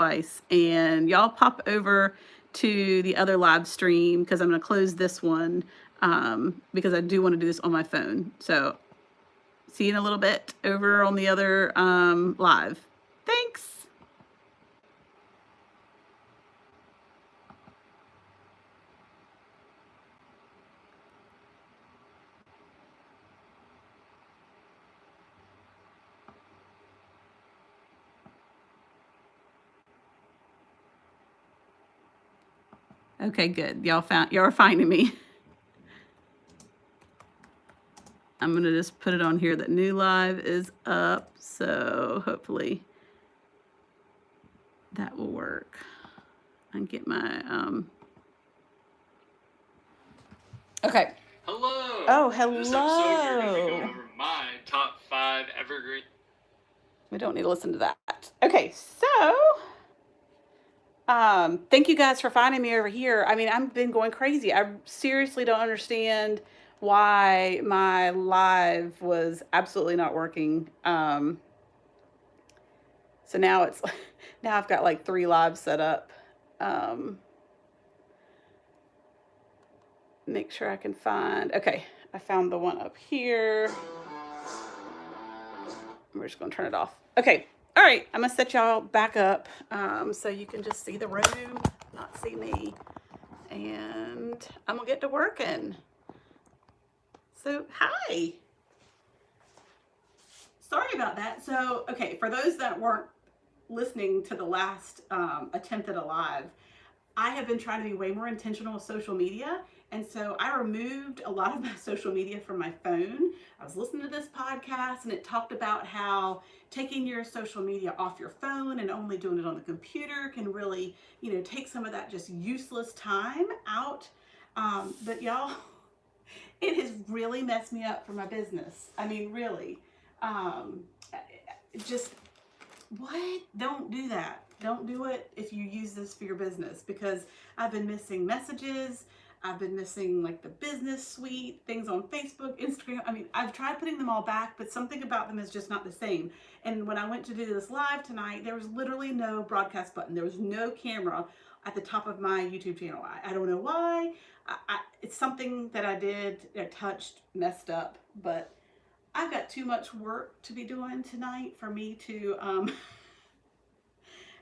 device, and y'all pop over to the other live stream because I'm going to close this one because I do want to do this on my phone. So see you in a little bit over on the other live. Thanks. Okay, good. Y'all are finding me. I'm gonna just put it on here that new live is up, so hopefully that will work. And get my okay. Hello. Oh, hello. This episode you're gonna be going over my top 5 evergreen. We don't need to listen to that. Okay, so thank you guys for finding me over here. I mean, I've been going crazy. I seriously don't understand why my live was absolutely not working. So now it's now I've got like 3 lives set up. Make sure I can find. Okay, I found the one up here. We're just gonna turn it off. Okay. All right, I'm gonna set y'all back up so you can just see the room, not see me, and I'm gonna get to working. So, hi. Sorry about that. So, okay, for those that weren't listening to the last attempt at a live, I have been trying to be way more intentional with social media. And so I removed a lot of my social media from my phone. I was listening to this podcast and it talked about how taking your social media off your phone and only doing it on the computer can really, take some of that just useless time out. But y'all, it has really messed me up for my business. I mean, really. Just what? Don't do that. Don't do it if you use this for your business, because I've been missing messages. I've been missing like the business suite, things on Facebook, Instagram. I mean, I've tried putting them all back, but something about them is just not the same. And when I went to do this live tonight, there was literally no broadcast button. There was no camera at the top of my YouTube channel. I don't know why. It's something that I did, I touched, messed up, but I've got too much work to be doing tonight for me to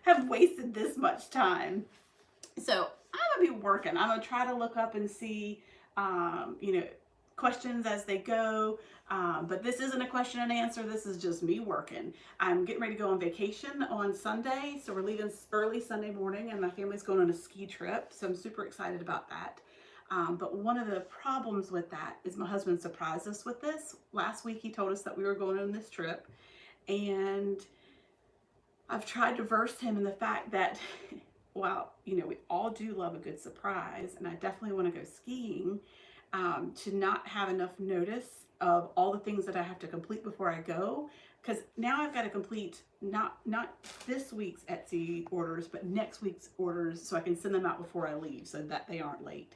have wasted this much time. So I'm gonna be working. I'm gonna try to look up and see, questions as they go. But this isn't a question and answer. This is just me working. I'm getting ready to go on vacation on Sunday. So we're leaving early Sunday morning and my family's going on a ski trip. So I'm super excited about that. But one of the problems with that is my husband surprised us with this. Last week he told us that we were going on this trip, and I've tried to verse him in the fact that, well, we all do love a good surprise, and I definitely want to go skiing, to not have enough notice of all the things that I have to complete before I go. Because now I've got to complete not this week's Etsy orders, but next week's orders, so I can send them out before I leave so that they aren't late.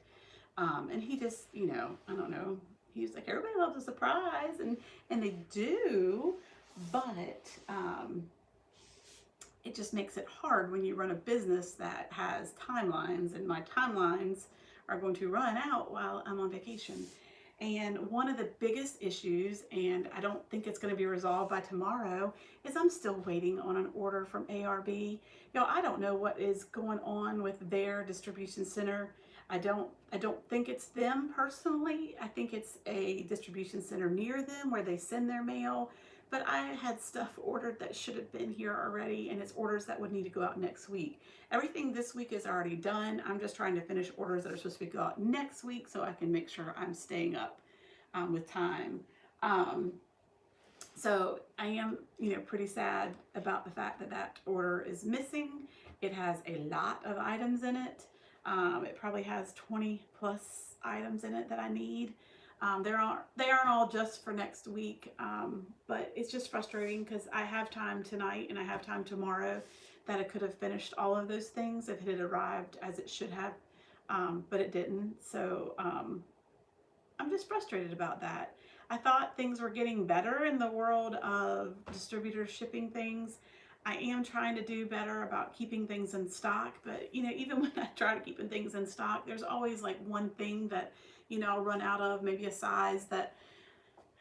And he just, I don't know. He's like, everybody loves a surprise, and they do, but it just makes it hard when you run a business that has timelines, and my timelines are going to run out while I'm on vacation. And one of the biggest issues, and I don't think it's going to be resolved by tomorrow, is I'm still waiting on an order from ARB. I don't know what is going on with their distribution center. I don't think it's them personally. I think it's a distribution center near them where they send their mail. But I had stuff ordered that should have been here already, and it's orders that would need to go out next week. Everything this week is already done. I'm just trying to finish orders that are supposed to go out next week so I can make sure I'm staying up with time. So I am, pretty sad about the fact that that order is missing. It has a lot of items in it. It probably has 20 plus items in it that I need. They aren't all just for next week, but it's just frustrating because I have time tonight and I have time tomorrow that I could have finished all of those things if it had arrived as it should have, but it didn't. So I'm just frustrated about that. I thought things were getting better in the world of distributors shipping things. I am trying to do better about keeping things in stock, but you know, even when I try to keep things in stock, there's always like one thing that, you know, I'll run out of, maybe a size that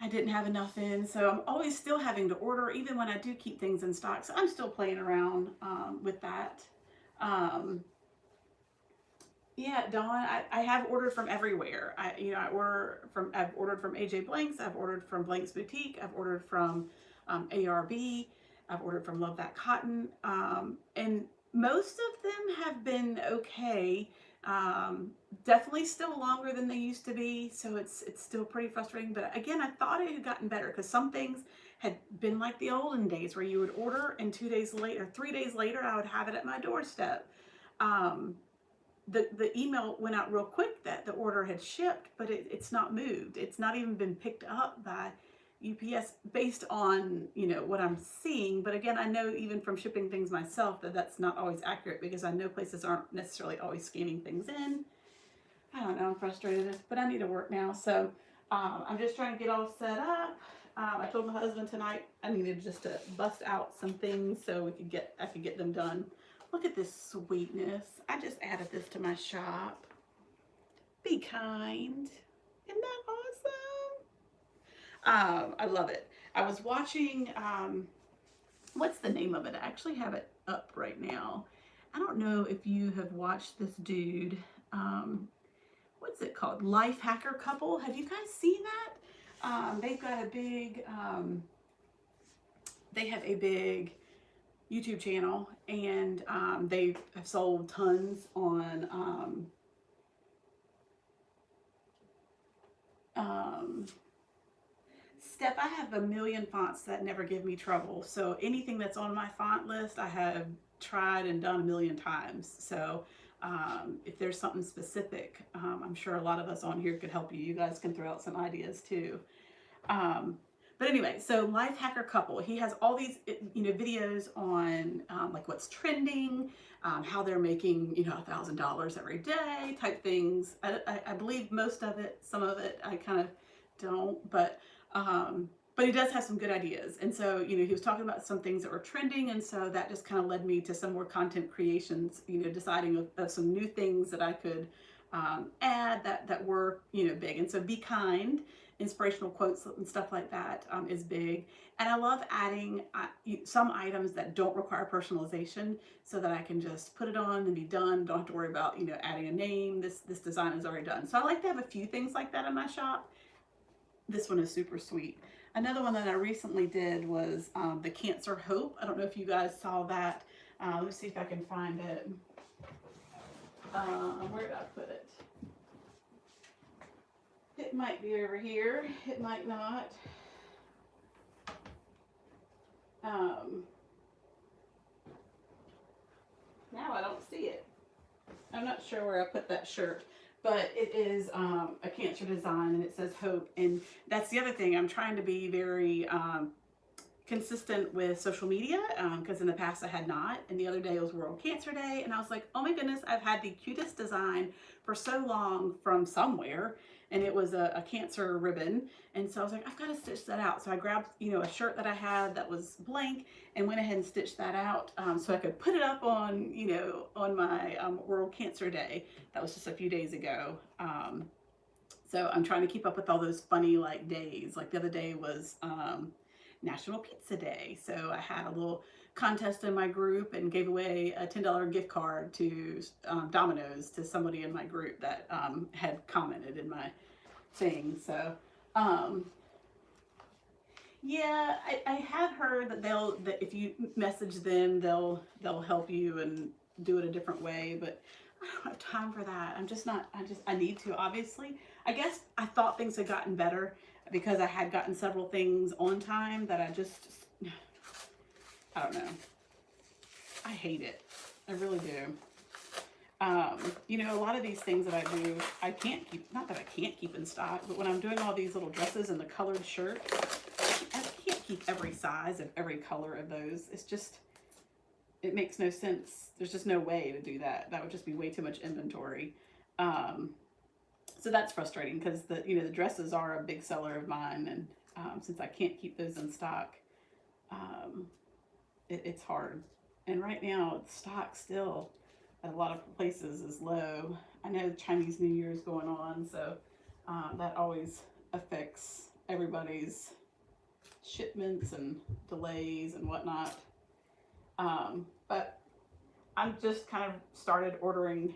I didn't have enough in. So I'm always still having to order, even when I do keep things in stock. So I'm still playing around with that. Um, yeah, Dawn, I have ordered from everywhere. I've ordered from AJ Blanks, I've ordered from Blanks Boutique, I've ordered from ARB, I've ordered from Love That Cotton, and most of them have been okay. Um, Definitely still longer than they used to be, so it's still pretty frustrating. But again, I thought it had gotten better because some things had been like the olden days where you would order and 2 days later, 3 days later, I would have it at my doorstep. Um, the email went out real quick that the order had shipped, but it's not moved. It's not even been picked up by UPS based on, you know, what I'm seeing. But again, I know even from shipping things myself that that's not always accurate because I know places aren't necessarily always scanning things in. I don't know, I'm frustrated, but I need to work now. So I'm just trying to get all set up. I told my husband tonight I needed just to bust out some things so I could get them done. Look at this sweetness. I just added this to my shop. Be kind. Isn't that awesome? I love it. I was watching, what's the name of it? I actually have it up right now. I don't know if you have watched this dude. What's it called? Life Hacker Couple. Have you guys seen that? They've got a big, they have a big YouTube channel, and they have sold tons on Steph, I have a million fonts that never give me trouble. So anything that's on my font list, I have tried and done a million times. So if there's something specific, I'm sure a lot of us on here could help you. You guys can throw out some ideas too. But anyway, so Life Hacker Couple, he has all these, you know, videos on like what's trending, how they're making, you know, $1,000 every day type things. I believe most of it, some of it I kind of don't, but he does have some good ideas. And so, you know, he was talking about some things that were trending, and so that just kind of led me to some more content creations, you know, deciding of some new things that I could add that were, you know, big. And so Be Kind, inspirational quotes and stuff like that is big. And I love adding some items that don't require personalization so that I can just put it on and be done. Don't have to worry about, you know, adding a name. This design is already done. So I like to have a few things like that in my shop. This one is super sweet. Another one that I recently did was the Cancer Hope. I don't know if you guys saw that. Let me see if I can find it. Where did I put it? It might be over here. It might not. Now I don't see it. I'm not sure where I put that shirt, but it is a cancer design, and it says hope. And that's the other thing. I'm trying to be very consistent with social media because in the past I had not. And the other day was World Cancer Day, and I was like, oh my goodness, I've had the cutest design for so long from somewhere, and it was a cancer ribbon. And so I was like, I've got to stitch that out. So I grabbed, you know, a shirt that I had that was blank and went ahead and stitched that out so I could put it up on, you know, on my World Cancer Day. That was just a few days ago. So I'm trying to keep up with all those funny like days. Like the other day was National Pizza Day. So I had a little contest in my group and gave away a $10 gift card to Domino's to somebody in my group that had commented in my thing. So yeah, I have heard that that if you message them, they'll help you and do it a different way, but I don't have time for that. I need to, obviously. I guess I thought things had gotten better because I had gotten several things on time that I don't know. I hate it. I really do. You know, a lot of these things that I do, I can't keep, not that I can't keep in stock, but when I'm doing all these little dresses and the colored shirts, I can't keep every size of every color of those. It's just, it makes no sense. There's just no way to do that. That would just be way too much inventory. So that's frustrating because the dresses are a big seller of mine, and since I can't keep those in stock, it's hard. And right now, stock still at a lot of places is low. I know Chinese New Year is going on, so that always affects everybody's shipments and delays and whatnot. But I'm just kind of started ordering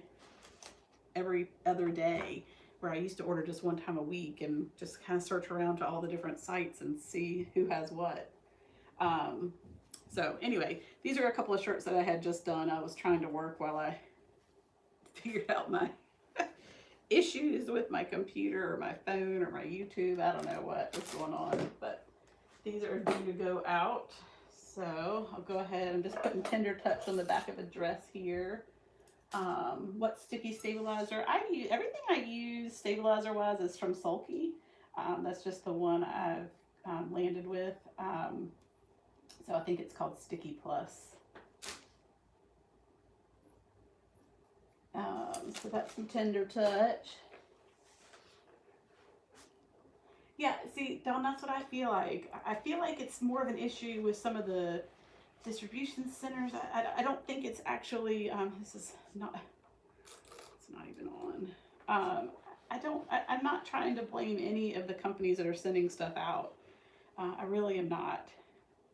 every other day, where I used to order just one time a week and just kind of search around to all the different sites and see who has what. So anyway, these are a couple of shirts that I had just done. I was trying to work while I figured out my issues with my computer or my phone or my YouTube. I don't know what's going on, but these are due to go out. So I'll go ahead. I'm just putting Tender Touch on the back of a dress here. What sticky stabilizer? I use everything I use stabilizer wise is from Sulky. That's just the one I've landed with. So I think it's called Sticky Plus. So that's some Tender Touch. Yeah, see, Dawn, that's what I feel like. I feel like it's more of an issue with some of the distribution centers. I don't think it's actually, this is not, it's not even on. I'm not trying to blame any of the companies that are sending stuff out. I really am not.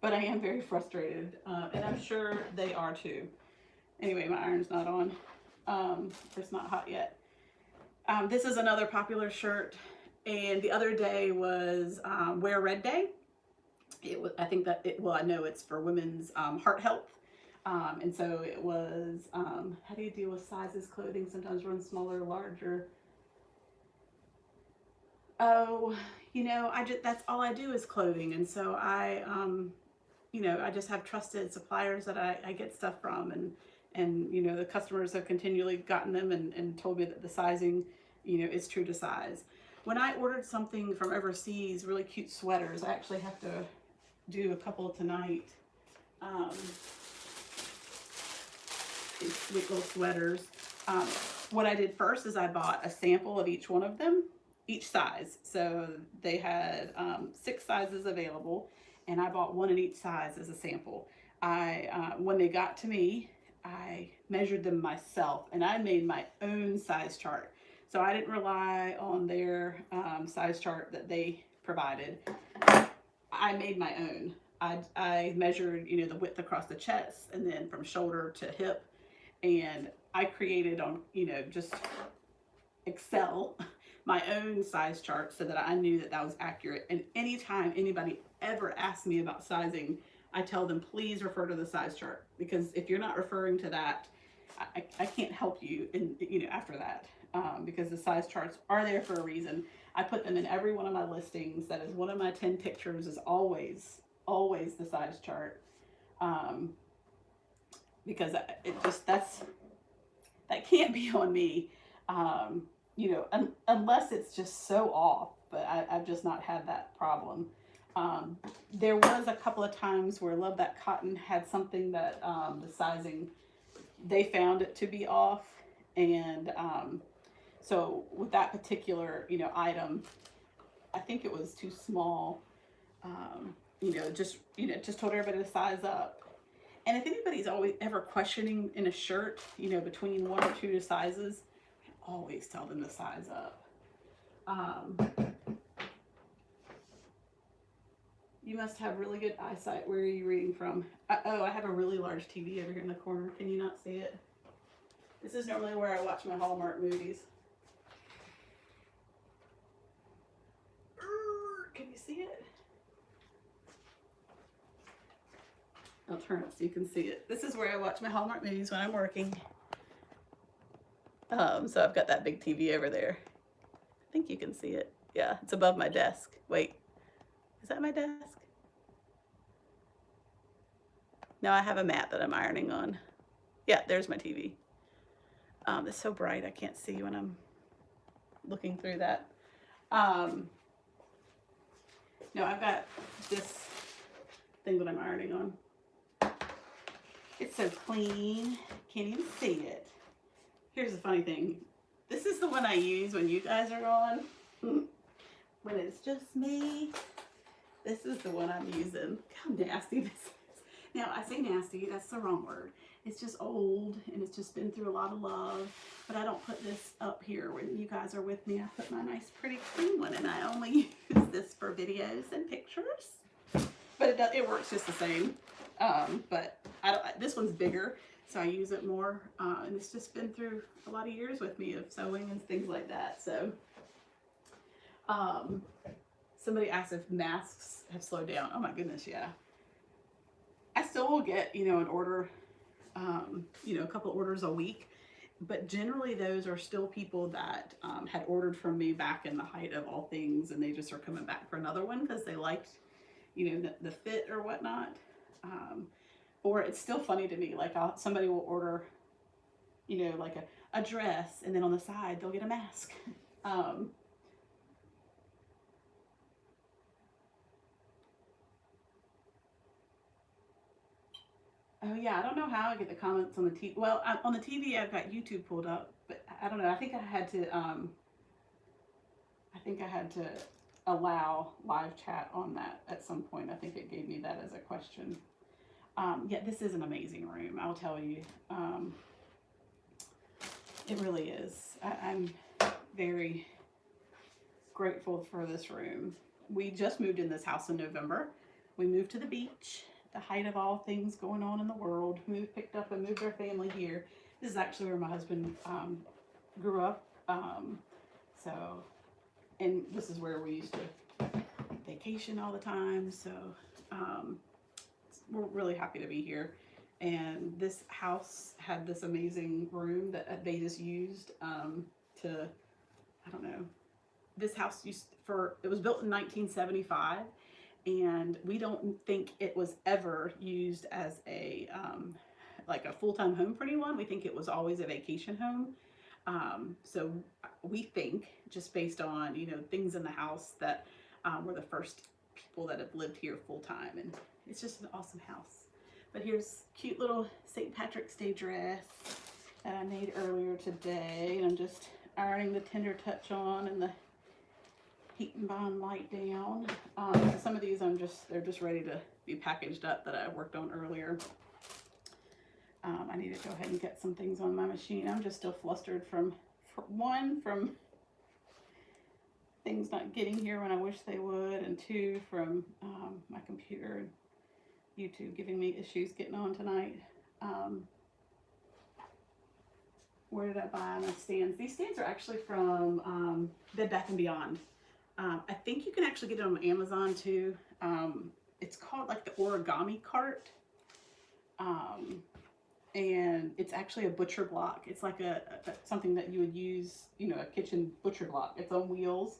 But I am very frustrated, and I'm sure they are too. Anyway, my iron's not on. It's not hot yet. This is another popular shirt, and the other day was Wear Red Day. I think that I know it's for women's heart health. And so it was, how do you deal with sizes? Clothing sometimes runs smaller, larger. Oh, that's all I do is clothing. And so I just have trusted suppliers that I get stuff from, and the customers have continually gotten them and told me that the sizing, is true to size. When I ordered something from overseas, really cute sweaters, I actually have to do a couple tonight. These sweet little sweaters. What I did first is I bought a sample of each one of them, each size. So they had 6 sizes available, and I bought one in each size as a sample. When they got to me, I measured them myself, and I made my own size chart. So I didn't rely on their size chart that they provided. I made my own. I measured, the width across the chest, and then from shoulder to hip, and I created on, just Excel my own size chart so that I knew that that was accurate. And anytime anybody ever asks me about sizing, I tell them, please refer to the size chart, because if you're not referring to that, I can't help you after that, because the size charts are there for a reason. I put them in every one of my listings. That is one of my 10 pictures is always the size chart, because that can't be on me, unless it's just so off. But I've just not had that problem. There was a couple of times where Love That Cotton had something that the sizing, they found it to be off, and so with that particular item, I think it was too small. Just told everybody to size up. And if anybody's always ever questioning in a shirt, between 1 or 2 sizes, I always tell them to size up. You must have really good eyesight. Where are you reading from? I have a really large TV over here in the corner. Can you not see it? This is normally where I watch my Hallmark movies. Can you see it? I'll turn it so you can see it. This is where I watch my Hallmark movies when I'm working. So I've got that big TV over there. I think you can see it. Yeah, it's above my desk. Wait, is that my desk? No, I have a mat that I'm ironing on. Yeah, there's my TV. It's so bright I can't see when I'm looking through that. No, I've got this thing that I'm ironing on. It's so clean, can't even see it. Here's the funny thing. This is the one I use when you guys are on. When it's just me, this is the one I'm using. Look how nasty this is. Now, I say nasty, that's the wrong word. It's just old and it's just been through a lot of love. But I don't put this up here when you guys are with me. I put my nice, pretty, clean one, and I only use this for videos and pictures. But it works just the same. But this one's bigger, so I use it more. And it's just been through a lot of years with me of sewing and things like that. So, somebody asked if masks have slowed down. Oh my goodness, yeah. I still will get, an order, a couple orders a week. But generally those are still people that had ordered from me back in the height of all things, and they just are coming back for another one because they liked, the fit or whatnot. Or it's still funny to me, like somebody will order, like a dress, and then on the side they'll get a mask. Oh yeah, I don't know how I get the comments on the TV. Well, on the TV I've got YouTube pulled up, but I don't know. I think I had to allow live chat on that at some point. I think it gave me that as a question. Yeah, this is an amazing room, I'll tell you. It really is. I'm very grateful for this room. We just moved in this house in November. We moved to the beach, the height of all things going on in the world. Picked up and moved our family here. This is actually where my husband grew up. And this is where we used to vacation all the time. So we're really happy to be here. And this house had this amazing room that they just used to, I don't know. This house it was built in 1975. And we don't think it was ever used as a like a full-time home for anyone. We think it was always a vacation home. So we think, just based on things in the house, that we're the first people that have lived here full-time, and it's just an awesome house. But here's cute little St. Patrick's Day dress that I made earlier today, and I'm just ironing the tender touch on and the heat and bond light down. So some of these they're just ready to be packaged up that I worked on earlier. I need to go ahead and get some things on my machine. I'm just still flustered from things not getting here when I wish they would, and two, from my computer and YouTube giving me issues getting on tonight. Where did I buy my stands? These stands are actually from Bed Bath & Beyond. I think you can actually get it on Amazon too. It's called like the Origami Cart. And it's actually a butcher block. It's like something that you would use, a kitchen butcher block. It's on wheels.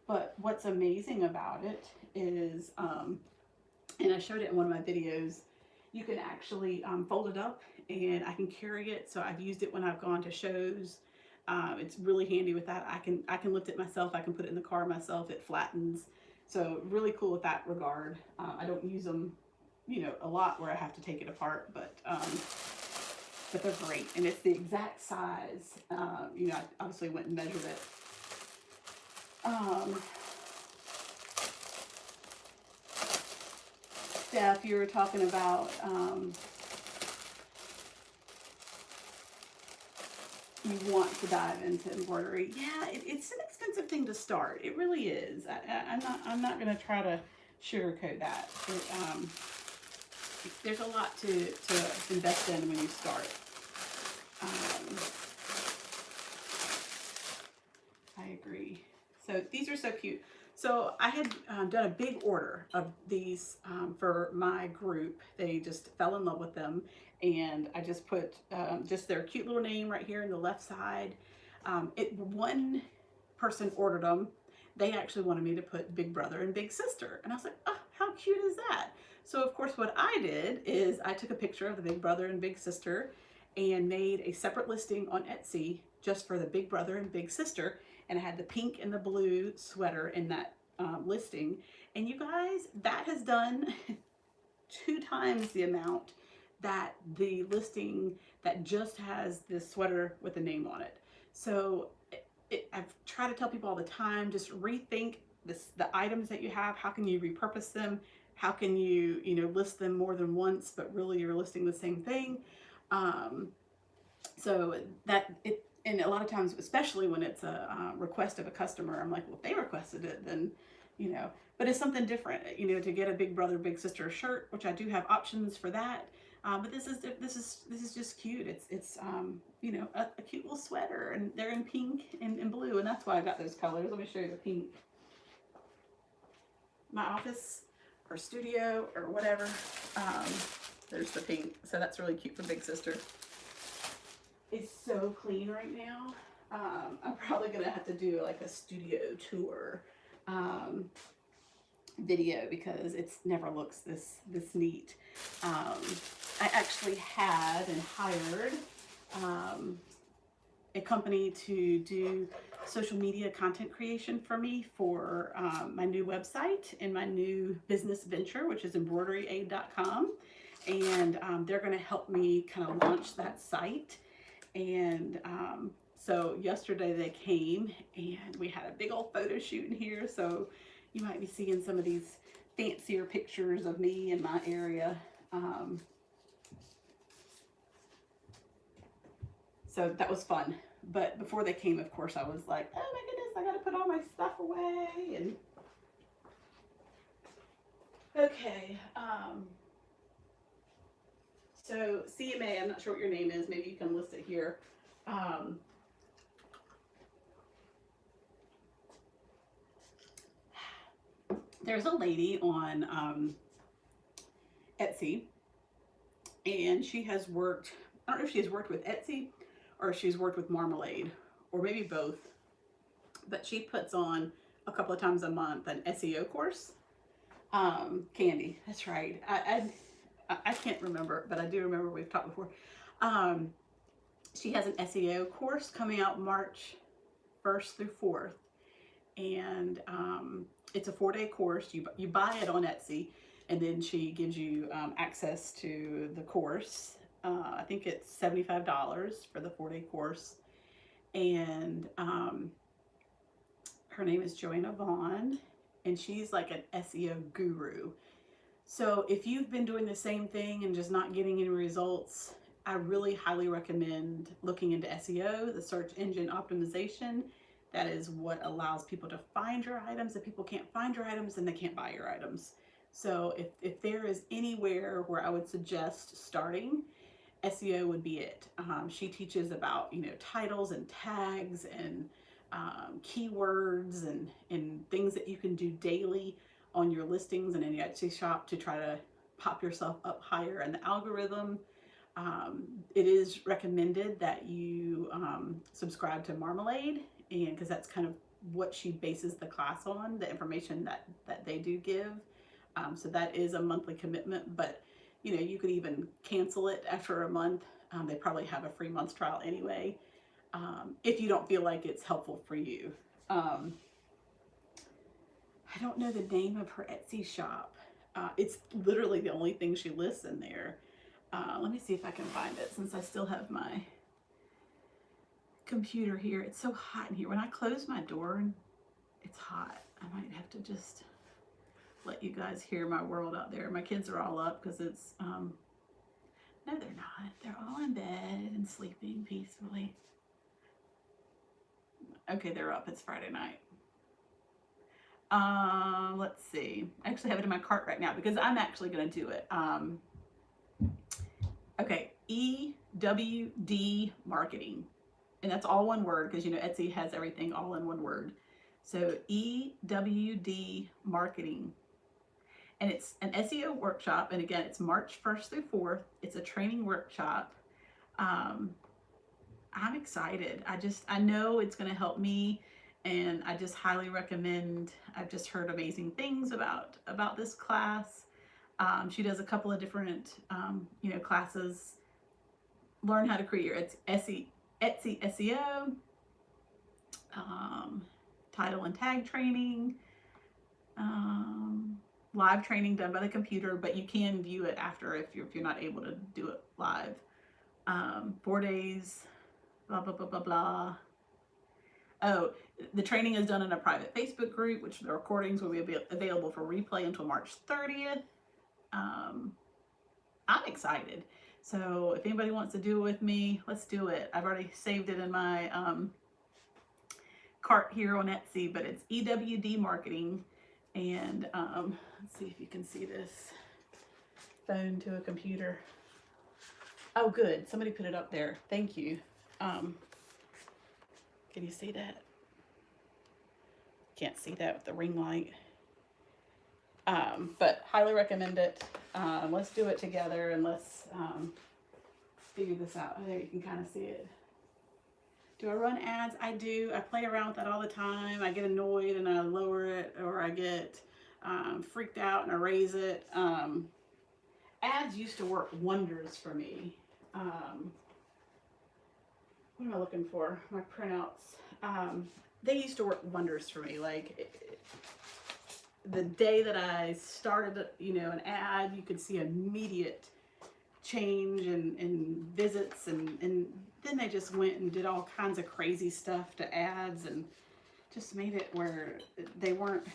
But what's amazing about it is, and I showed it in one of my videos, you can actually fold it up, and I can carry it. So I've used it when I've gone to shows. It's really handy with that. I can lift it myself. I can put it in the car myself. It flattens. So really cool with that regard. I don't use them, a lot where I have to take it apart, but they're great. And it's the exact size. I obviously went and measured it. Steph, you were talking about you want to dive into embroidery. Yeah, it's an expensive thing to start. It really is. I'm not going to try to sugarcoat that. There's a lot to invest in when you start. I agree. So these are so cute. So I had done a big order of these for my group. They just fell in love with them, and I just put just their cute little name right here in the left side. One person ordered them. They actually wanted me to put Big Brother and Big Sister, and I was like, oh, how cute is that? So of course what I did is I took a picture of the Big Brother and Big Sister and made a separate listing on Etsy just for the Big Brother and Big Sister. And I had the pink and the blue sweater in that listing. And you guys, that has done 2 times the amount that the listing that just has this sweater with a name on it. So I've tried to tell people all the time, just rethink the items that you have. How can you repurpose them? how can you, list them more than once, but really you're listing the same thing. So that it, and a lot of times, especially when it's a request of a customer, I'm like, well, if they requested it, then, but it's something different, to get a big brother, big sister shirt, which I do have options for that. But this is just cute. It's a cute little sweater, and they're in pink and blue, and that's why I got those colors. Let me show you the pink. My office or studio or whatever. There's the pink, so that's really cute for big sister. It's so clean right now. I'm probably gonna have to do like a studio tour video because it's never looks this neat. I actually had and hired a company to do social media content creation for me for my new website and my new business venture, which is embroideryaid.com. And they're going to help me kind of launch that site. And so yesterday they came and we had a big old photo shoot in here. So you might be seeing some of these fancier pictures of me in my area. So that was fun. But before they came, of course, I was like, oh my goodness, I got to put all my stuff away. And okay. So CMA, I'm not sure what your name is. Maybe you can list it here. There's a lady on Etsy, and she has worked, I don't know if she has worked with Etsy or if she's worked with Marmalade, or maybe both, but she puts on a couple of times a month an SEO course. Candy, that's right. I can't remember, but I do remember we've talked before. She has an SEO course coming out March 1st through 4th, and it's a 4-day course. You buy it on Etsy, and then she gives you access to the course. I think it's $75 for the 4-day course, and her name is Joanna Vaughn, and she's like an SEO guru. So if you've been doing the same thing and just not getting any results, I really highly recommend looking into SEO, the search engine optimization. That is what allows people to find your items. If people can't find your items, then they can't buy your items. So if there is anywhere where I would suggest starting, SEO would be it. She teaches about, titles and tags and keywords and things that you can do daily on your listings and in your Etsy shop to try to pop yourself up higher in the algorithm. It is recommended that you subscribe to Marmalade, and because that's kind of what she bases the class on, the information that they do give. So that is a monthly commitment, but you could even cancel it after a month. They probably have a free month trial anyway, if you don't feel like it's helpful for you. I don't know the name of her Etsy shop. It's literally the only thing she lists in there. Let me see if I can find it since I still have my computer here. It's so hot in here. When I close my door, it's hot. I might have to just let you guys hear my world out there. My kids are all up because it's, no, they're not. They're all in bed and sleeping peacefully. Okay, they're up. It's Friday night. Let's see. I actually have it in my cart right now because I'm actually going to do it. Okay, EWD marketing. And that's all one word because, Etsy has everything all in one word. So EWD marketing. And it's an SEO workshop. And again, it's March 1st through 4th. It's a training workshop. I'm excited. I know it's going to help me. And I just highly recommend. I've just heard amazing things about this class. She does a couple of different, classes. Learn how to create your Etsy SEO, title and tag training, live training done by the computer, but you can view it after if you're not able to do it live. 4 days, blah, blah, blah, blah, blah. Oh, the training is done in a private Facebook group, which the recordings will be available for replay until March 30th. I'm excited. So if anybody wants to do it with me, let's do it. I've already saved it in my cart here on Etsy, but it's EWD Marketing. And let's see if you can see this. Phone to a computer. Oh, good. Somebody put it up there. Thank you. Can you see that? Can't see that with the ring light. But highly recommend it. Let's do it together and let's figure this out. Oh, there you can kind of see it. Do I run ads? I do. I play around with that all the time. I get annoyed and I lower it, or I get freaked out and I raise it. Ads used to work wonders for me. What am I looking for? My printouts. They used to work wonders for me. Like the day that I started, you know, an ad, you could see immediate change in visits, and then they just went and did all kinds of crazy stuff to ads and just made it where they weren't.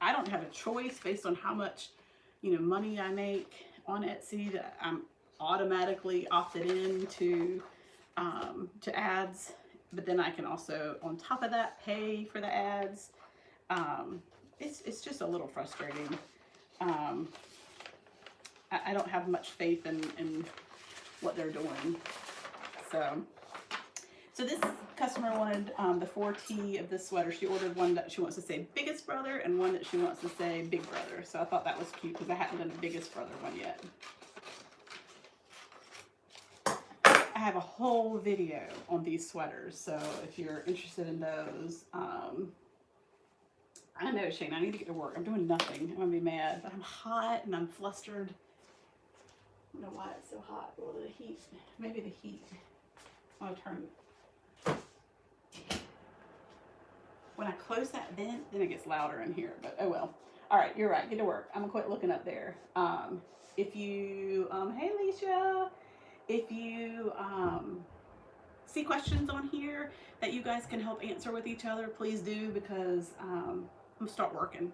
I don't have a choice based on how much, you know, money I make on Etsy, that I'm automatically opted in to ads, but then I can also on top of that pay for the ads. It's just a little frustrating. I don't have much faith in what they're doing. So this customer wanted the 4T of this sweater. She ordered one that she wants to say biggest brother and one that she wants to say big brother. So I thought that was cute because I hadn't done a biggest brother one yet. I have a whole video on these sweaters, so if you're interested in those, I know, Shane, I need to get to work. I'm doing nothing. I'm gonna be mad, but I'm hot and I'm flustered. I don't know why it's so hot. Well, the heat, maybe the heat. I'll turn. When I close that vent, then it gets louder in here, but oh well. All right, you're right, get to work. I'm gonna quit looking up there. If you, hey Leisha, if you see questions on here that you guys can help answer with each other, please do, because I'm gonna start working.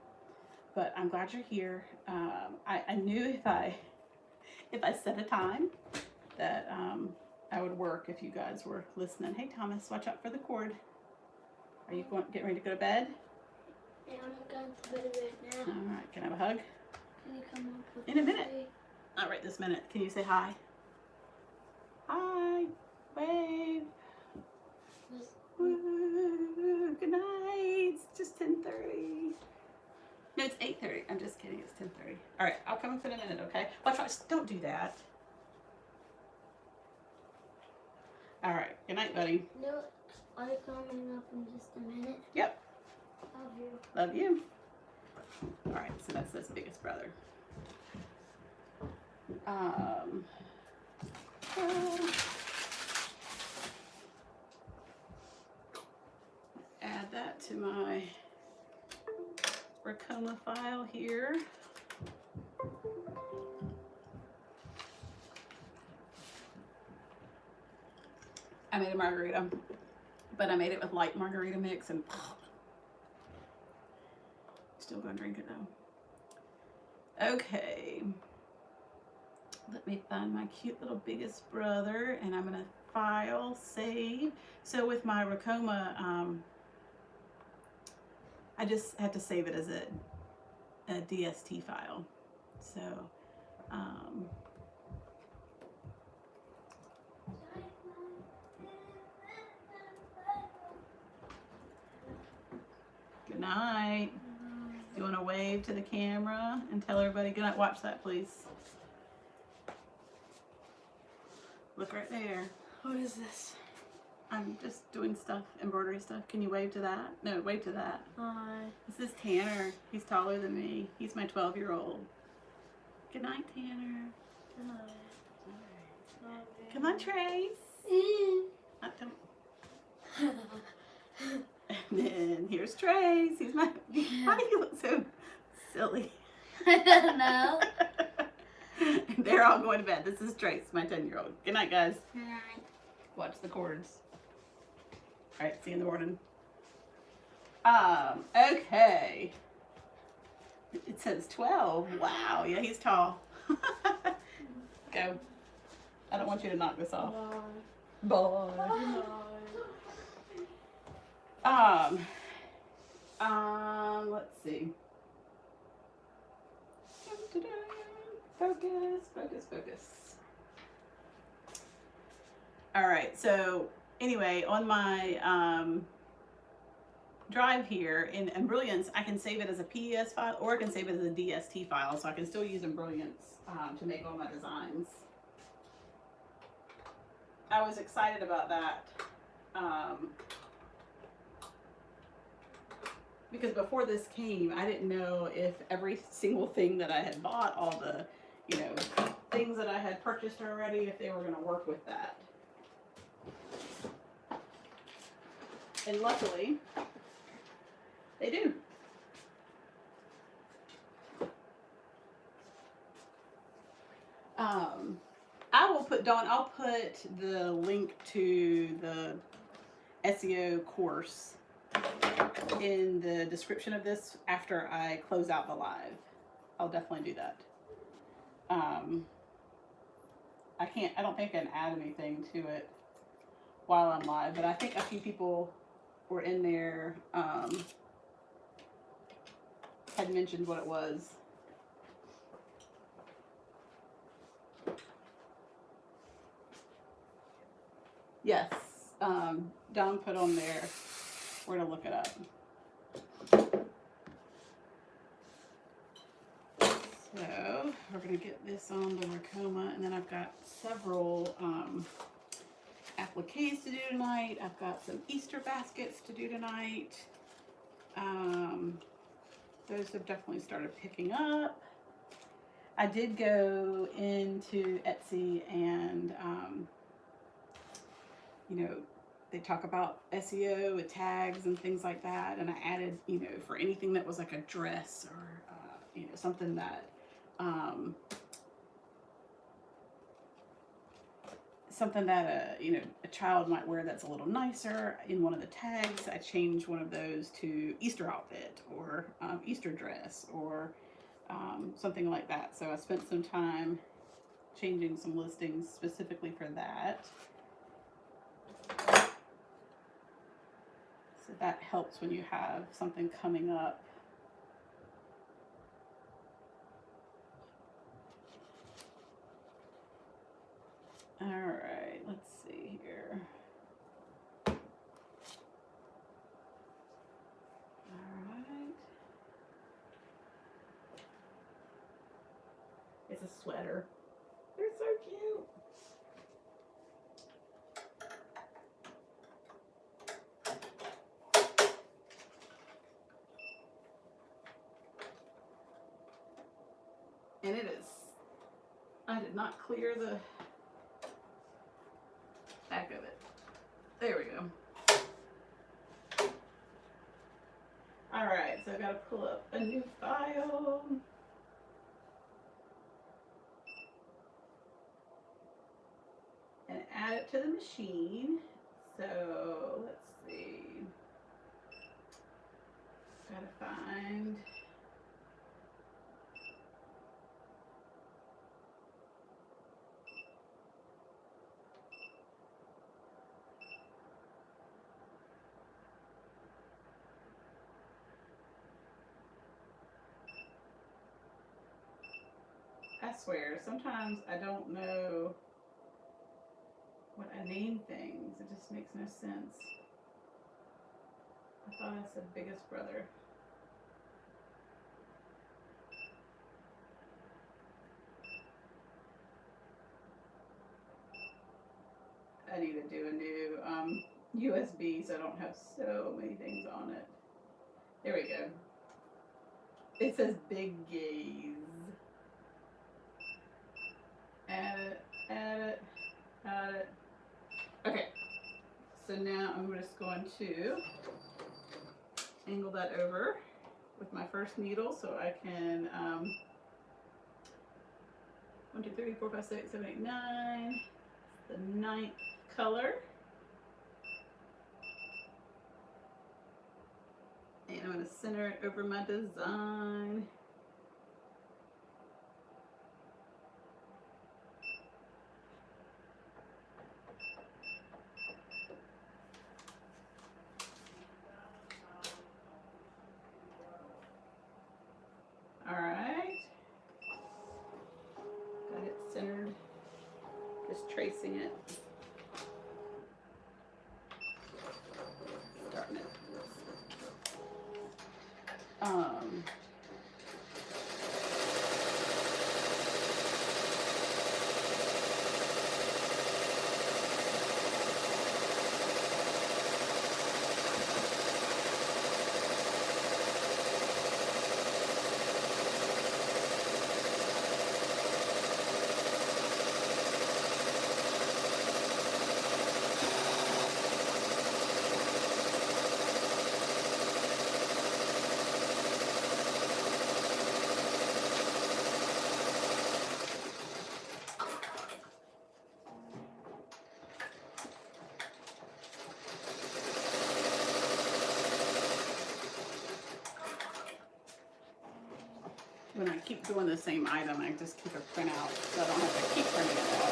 But I'm glad you're here. I knew if I set a time that I would work if you guys were listening. Hey Thomas, watch out for the cord. Are you getting ready to go to bed? Yeah, I'm going to bed right now. All right, can I have a hug? Can you come up with In a minute. Not right this minute. Can you say hi? Hi. Wave. Woo. Good night. It's just 10:30. No, it's 8:30. I'm just kidding. It's 10:30. All right, I'll come up in a minute, okay? Watch out. Don't do that. All right. Good night, buddy. No, are you coming up in just a minute? Yep. Love you. Love you. All right, so that's this biggest brother. Add that to my Racoma file here. I made a margarita, but I made it with light margarita mix and still gonna drink it though. Okay. Let me find my cute little biggest brother, and I'm gonna file, save. So with my Racoma, I just had to save it as a DST file. So, good night. Do you want to wave to the camera and tell everybody good night? Watch that, please. Look right there. What is this? I'm just doing stuff, embroidery stuff. Can you wave to that? No, wave to that. Hi. This is Tanner. He's taller than me. He's my 12-year-old. Good night, Tanner. Come on, Trace. Don't. And then here's Trace. He's my. Why do you look so silly? I don't know. They're all going to bed. This is Trace, my 10-year-old. Good night, guys. Good night. Watch the cords. All right, see you in the morning. Okay. It says 12. Wow. Yeah, he's tall. Go. I don't want you to knock this off. Bye. Let's see. Focus. All right. So anyway, on my drive here in Embrilliance, I can save it as a PES file or I can save it as a DST file, so I can still use Embrilliance to make all my designs. I was excited about that because before this came, I didn't know if every single thing that I had bought, all the, you know, things that I had purchased already, if they were going to work with that. And luckily, they do. I will put, Dawn, I'll put the link to the SEO course in the description of this after I close out the live. I'll definitely do that. I don't think I can add anything to it while I'm live, but I think a few people were in there, had mentioned what it was. Yes, Don put on there where to look it up. So we're gonna get this on the Ricoma, and then I've got several appliques to do tonight. I've got some Easter baskets to do tonight. Those have definitely started picking up. I did go into Etsy and you know, they talk about SEO with tags and things like that, and I added, you know, for anything that was like a dress or you know, something that you know, a child might wear that's a little nicer. In one of the tags, I changed one of those to Easter outfit or Easter dress or something like that. So I spent some time changing some listings specifically for that. So that helps when you have something coming up. All right, let's see here. All right. It's a sweater. They're so cute. And it is, I did not clear the back of it. There we go. All right, so I've got to pull up a new file. And add it to the machine. So let's see. Gotta find. I swear, sometimes I don't know what I name things. It just makes no sense. I thought I said biggest brother. I need to do a new USB so I don't have so many things on it. There we go. It says Big Gaze. Add it, add it, add it. Okay, so now I'm just going to angle that over with my first needle so I can 1, 2, 3, 4, 5, 6, 7, 8, 9. The 9th color. center it over my design. All right. Got it centered. Just tracing it. Starting it. When I keep doing the same item, I just keep a printout so I don't have to keep printing it out.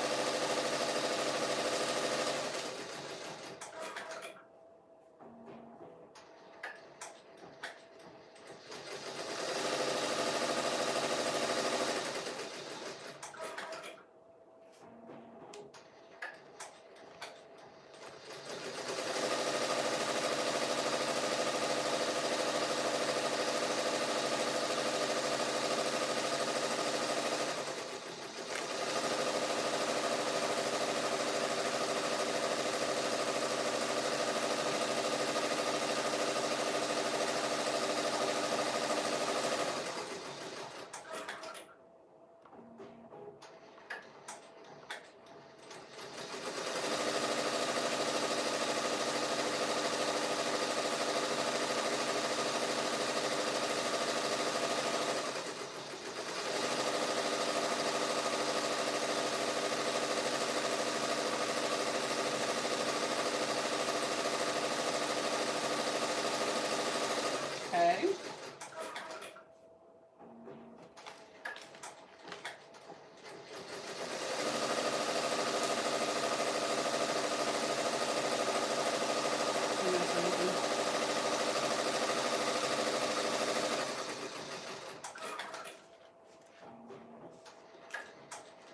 Okay.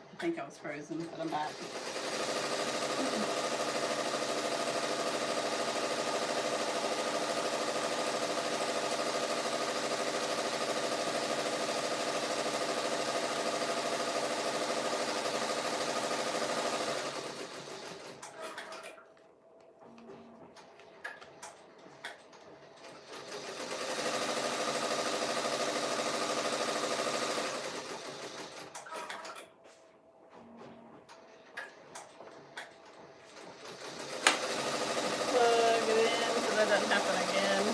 I think I was frozen, but I'm back. Plug it in so that doesn't happen again.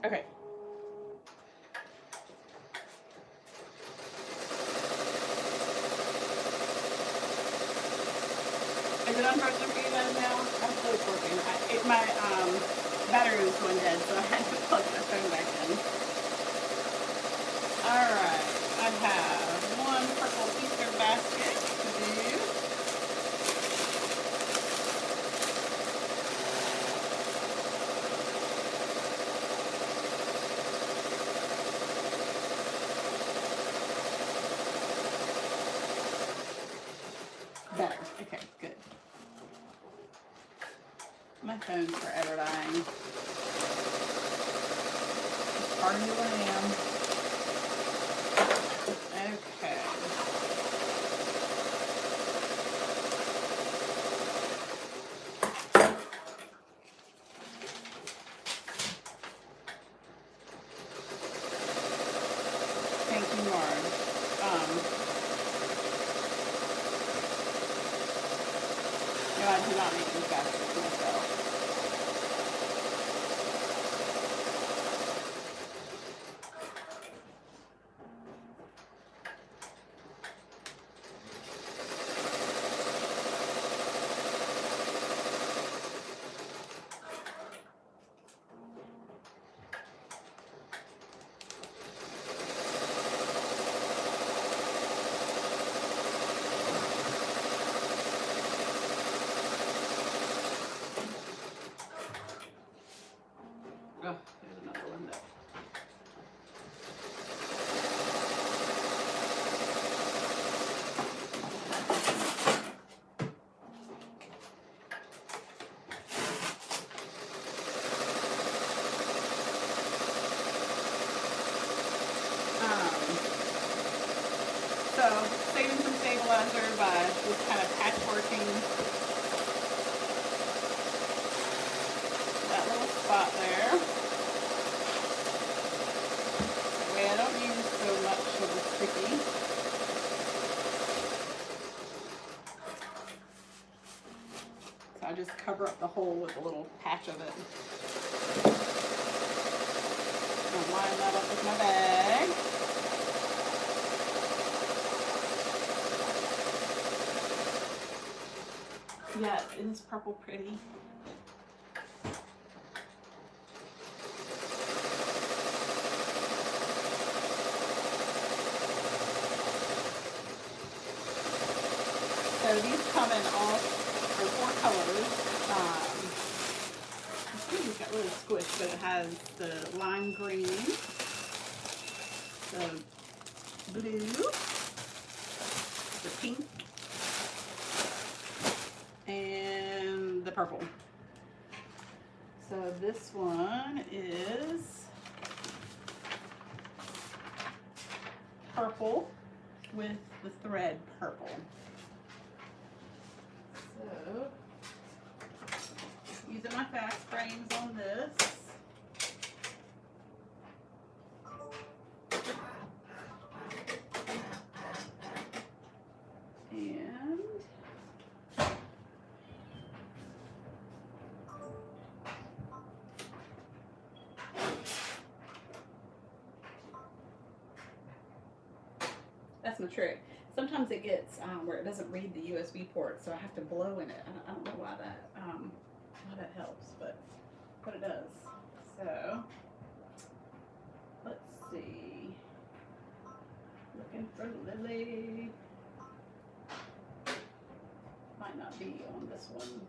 Okay. Is it unfrozen for you guys now? Hopefully it's working. My battery was going dead, so I had to plug my phone back in. Alright, I have one purple Easter basket to do. Better. Okay, good. My phone's forever dying. It's part of who I am. Okay. Thank you, Marge. No, I do not make these baskets myself. just cover up the hole with a little patch of it. I'll line that up with my bag. Yeah, isn't this purple pretty? So these come in all 4 colors. This one's got really squished, but it has the lime green, the blue, the pink, and the purple. So this one is purple with the thread purple. So, using my fast frames on this. And that's my trick. Sometimes it gets where it doesn't read the USB port, so I have to blow in it. I don't know why that helps, but it does. So let's see. Looking for Lily. Might not be on this one.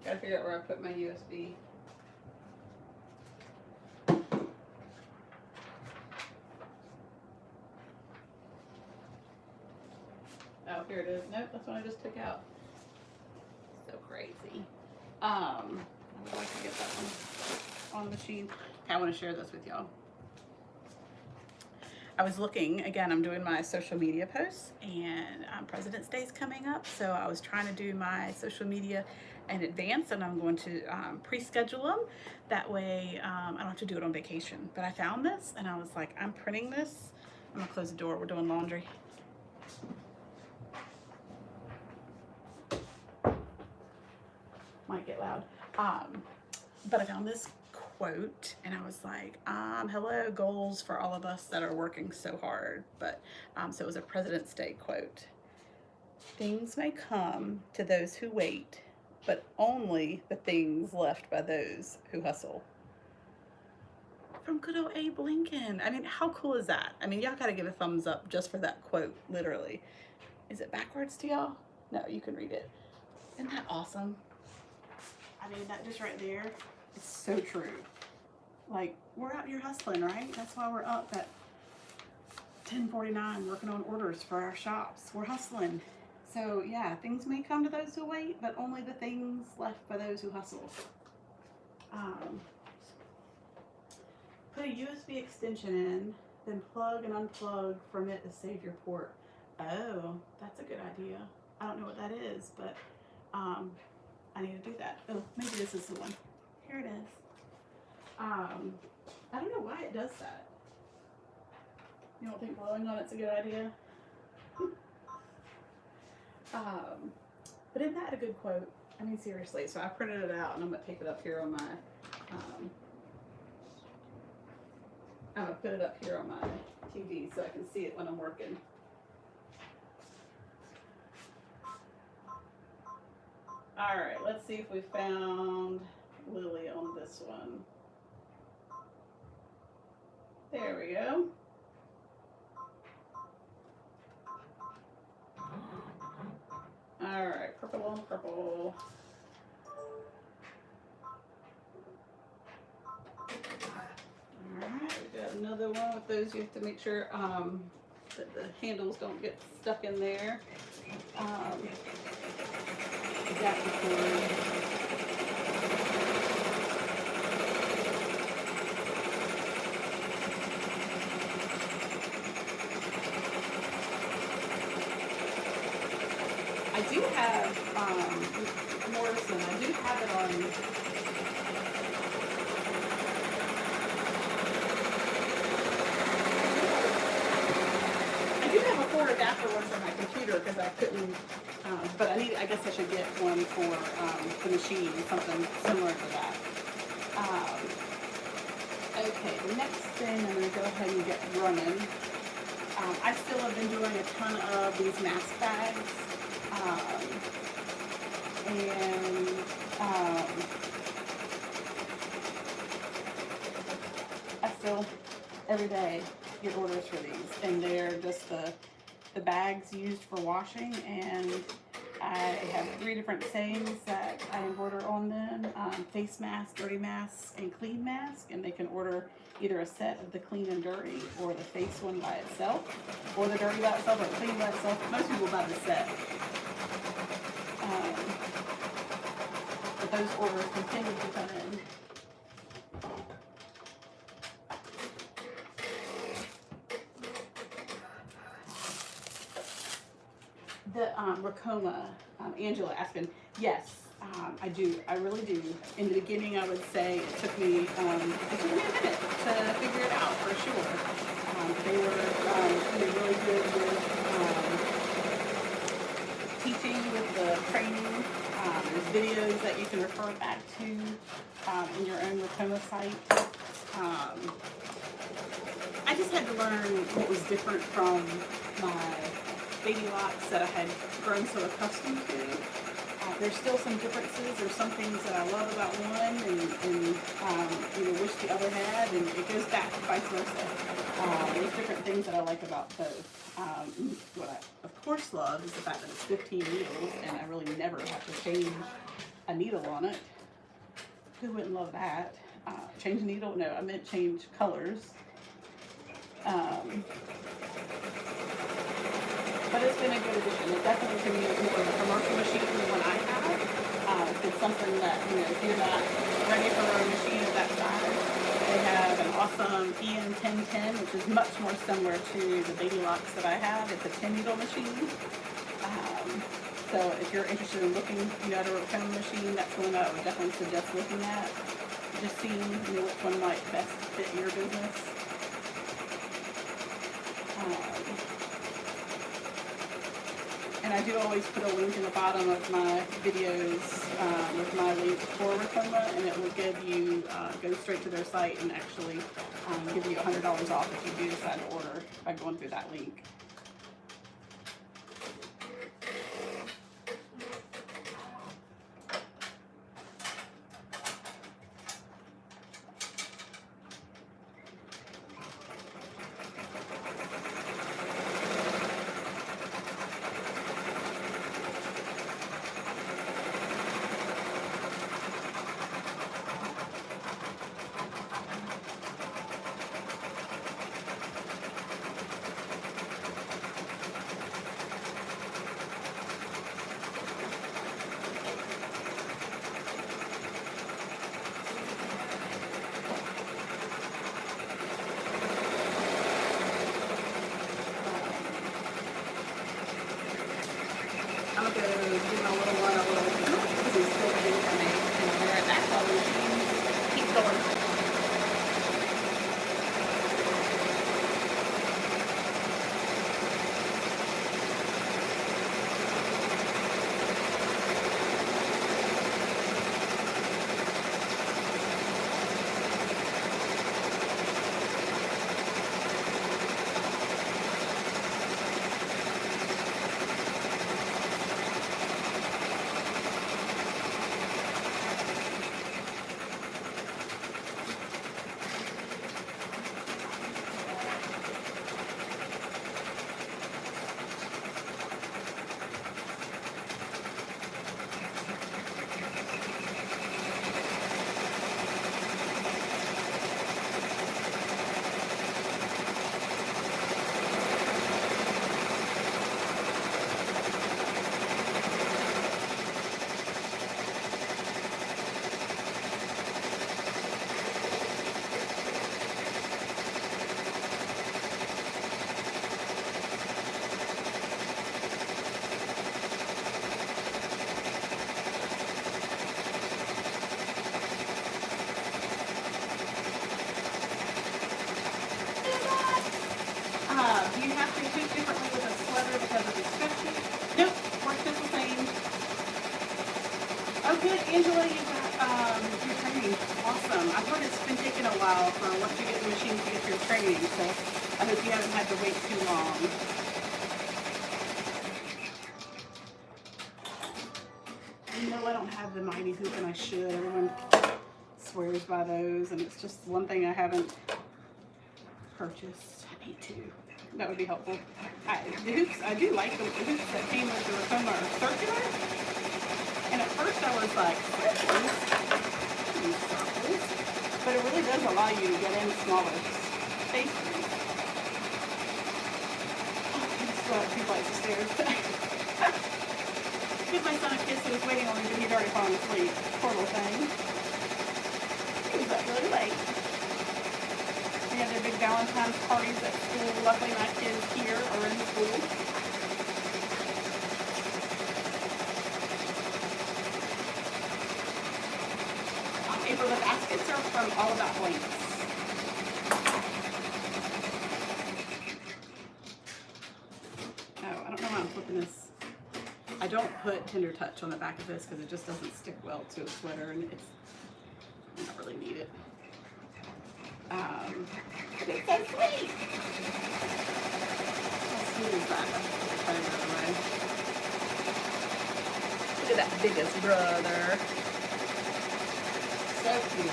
Gotta figure out where I put my USB. Oh, here it is. Nope, that's one I just took out. So crazy. I would like to get that one on the machine. Okay, I want to share this with y'all. I was looking, again, I'm doing my social media posts, and President's Day is coming up, so I was trying to do my social media in advance, and I'm going to pre-schedule them. That way, I don't have to do it on vacation. But I found this, and I was like, I'm printing this. I'm gonna close the door, we're doing laundry. Might get loud. But I found this quote, and I was like, hello, goals for all of us that are working so hard. But so it was a President's Day quote. Things may come to those who wait, but only the things left by those who hustle. From good old Abe Lincoln. I mean, how cool is that? I mean, y'all gotta give a thumbs up just for that quote, literally. Is it backwards to y'all? No, you can read it. Isn't that awesome? I mean, that just right there, it's so true. Like, we're out here hustling, right? That's why we're up at 10:49 working on orders for our shops. We're hustling. So yeah, things may come to those who wait, but only the things left by those who hustle. Put a USB extension in, then plug and unplug from it to save your port. Oh, that's a good idea. I don't know what that is, but I need to do that. Oh, maybe this is the one. Here it is. I don't know why it does that. You don't think blowing on it's a good idea? But isn't that a good quote? I mean, seriously. So I printed it out, and I'm gonna take it up here on my. I'm gonna put it up here on my TV so I can see it when I'm working. All right, let's see if we found Lily on this one. There we go. All right, purple on purple. All right, we got another one with those. You have to make sure that the handles don't get stuck in there. Exactly. I do have Morrison. I do have it on. bigger because I couldn't, but I guess I should get one for the machine, something similar to that. Okay, the next thing I'm going to go ahead and get running. I still have been doing a ton of these mask bags. I still, every day, get orders for these. And they're just the bags used for washing. And I have 3 different sayings that I embroider on them. Face mask, dirty mask, and clean mask. And they can order either a set of the clean and dirty, or the face one by itself, or the dirty by itself, or the clean by itself. Most people buy the set. But those orders continue to come in. The Racoma, Angela asking, yes, I do. I really do. In the beginning, I would say it took me a minute to figure it out for sure. They were really good with teaching, with the training. There's videos that you can refer back to in your own Racoma site. I just had to learn what was different from my baby locks that I had grown so accustomed to. There's still some differences. There's some things that I love about one and wish the other had, and it goes back vice versa. There's different things that I like about both. What I of course love is the fact that it's 15 needles, and I really never have to change a needle on it. Who wouldn't love that? Change a needle? No, I meant change colors. But it's been a good addition. It definitely can be more of a commercial machine than the one I have. If it's something that, if you're not ready for a machine of that size, they have an awesome EN1010, which is much more similar to the baby locks that I have. It's a 10 needle machine. So if you're interested in looking, at a Racoma machine, that's one that I would definitely suggest looking at. Just seeing, which one might best fit your business. And I do always put a link in the bottom of my videos with my link for Racoma, and it will give you, go straight to their site and actually give you $100 off if you do decide to order by going through that link. I'm going to give my little one a little because he's still waiting for me. And I'll be right back while the machine keeps going. Do you have to shoot differently with a sweater because of the stretching? Good, Angela, you got your training. Awesome. I've heard it's been taking a while for once you get the machine to get your training, so I hope you haven't had to wait too long. You know, I don't have the mighty hoop and I should. Everyone swears by those, and it's just one thing I haven't purchased. I need to. That would be helpful. The hoops, I do like the hoops that came with the Rotoma are circular. And at first I was like, circles? These circles. But it really does allow you to get in smaller spaces. Oh, I just got up 2 flights of stairs. Give my son a kiss. He was waiting on me, but he'd already fallen asleep. Poor little thing. He was up really late. We had their big Valentine's parties at school. Luckily, my kids here are in school. April, the baskets are from All About Blanks. Oh, I don't know why I'm flipping this. I don't put Tender Touch on the back of this because it just doesn't stick well to a sweater, and it's I don't really need it. But it's so sweet. How sweet is that? Put it out of the way. Look at that biggest brother. So cute.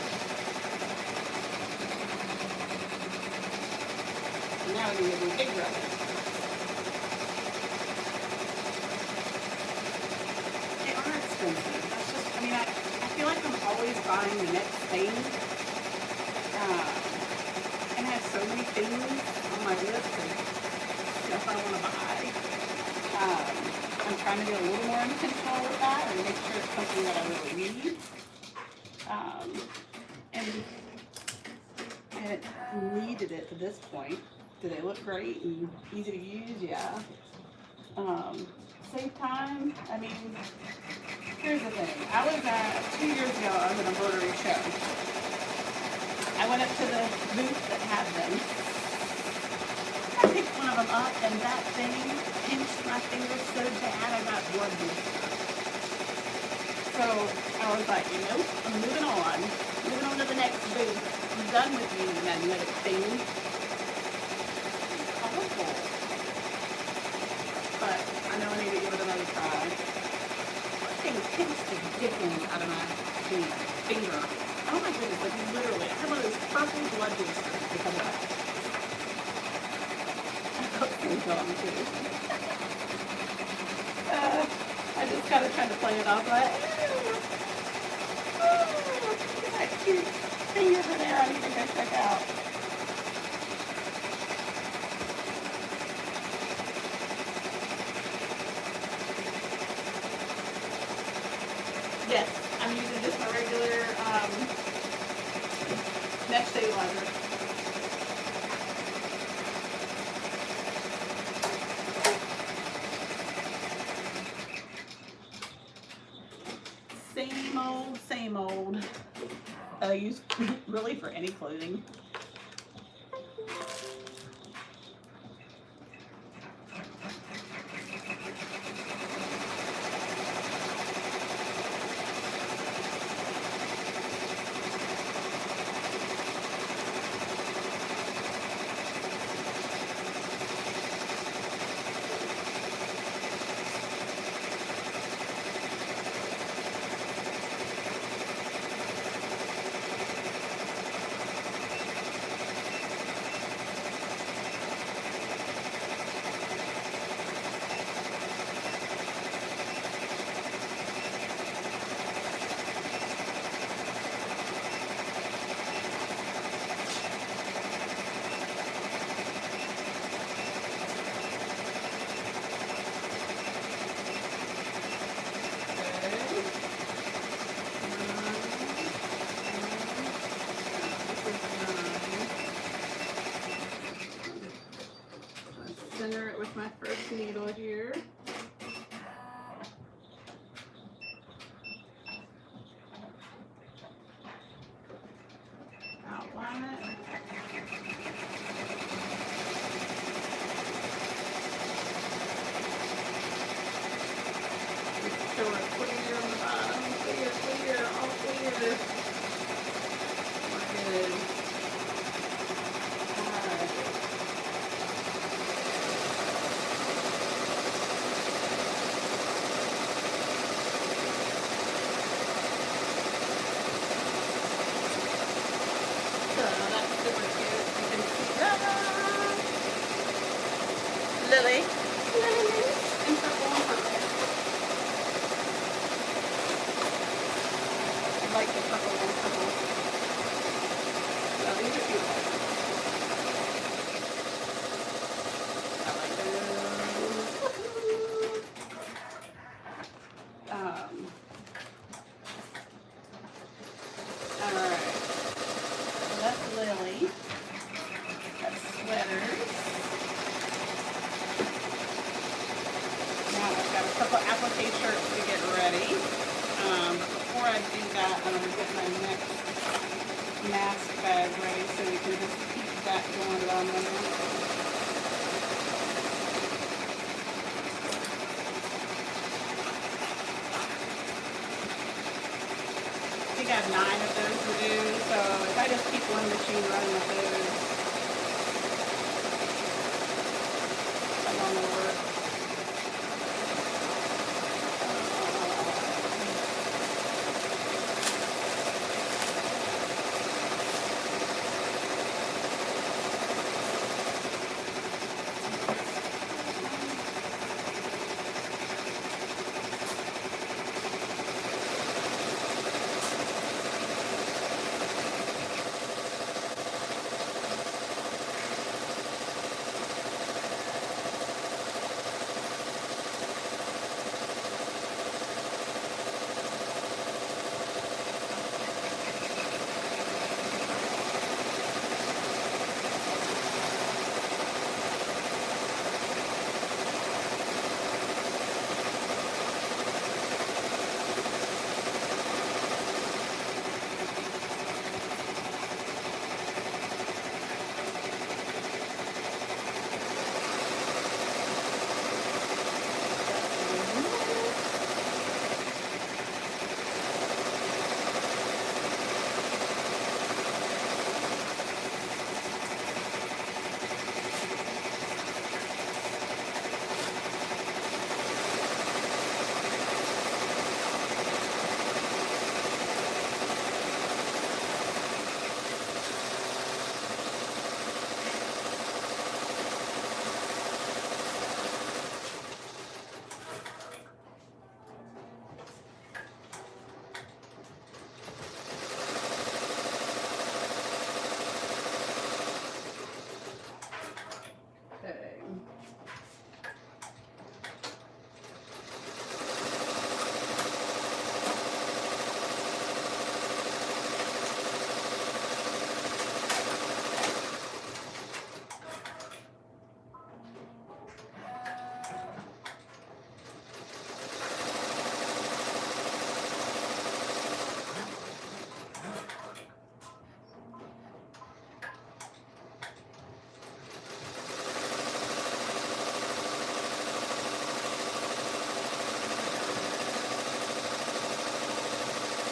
Now we're going to do big brother. They are expensive. That's just, I mean, I feel like I'm always buying the next thing. And I have so many things on my list of stuff I want to buy. I'm trying to be a little more intentional with that and make sure it's something that I really need. And I haven't needed it to this point. Do they look great and easy to use? Yeah. Save time. I mean, here's the thing. I was at 2 years ago. I was at an embroidery show. I went up to the booth that had them. I picked one of them up, and that thing pinched my finger so bad I got blood blisters. So I was like, you know, I'm moving on. Moving on to the next booth. I'm done with you, magnetic thing. It's awful. But I know I need to give it another try. That thing pinched the dickens out of my finger. Oh my goodness, like literally, I had one of those purple blood blisters because of that. I hope things on too. I just kind of tried to play it off like, oh, look at that cute thing over there I need to go check out. Yes, I'm using just my regular mesh stabilizer. Same old. I use really for any clothing. Center it with my first needle here. Outline it. Make sure we're clear on the bottom. Clear. We're good. Alright. So that's super cute. You can see that. Lily. And purple and purple. I like the purple and purple. So these are beautiful. I like those. Alright. So that's Lily. That's sweaters. Now I've got a couple applique shirts to get ready. But before I do that, I'm going to get my next mask bag ready so we can just keep that going on the I think I have 9 of those to do, so if I just keep one machine running with those, how long will work.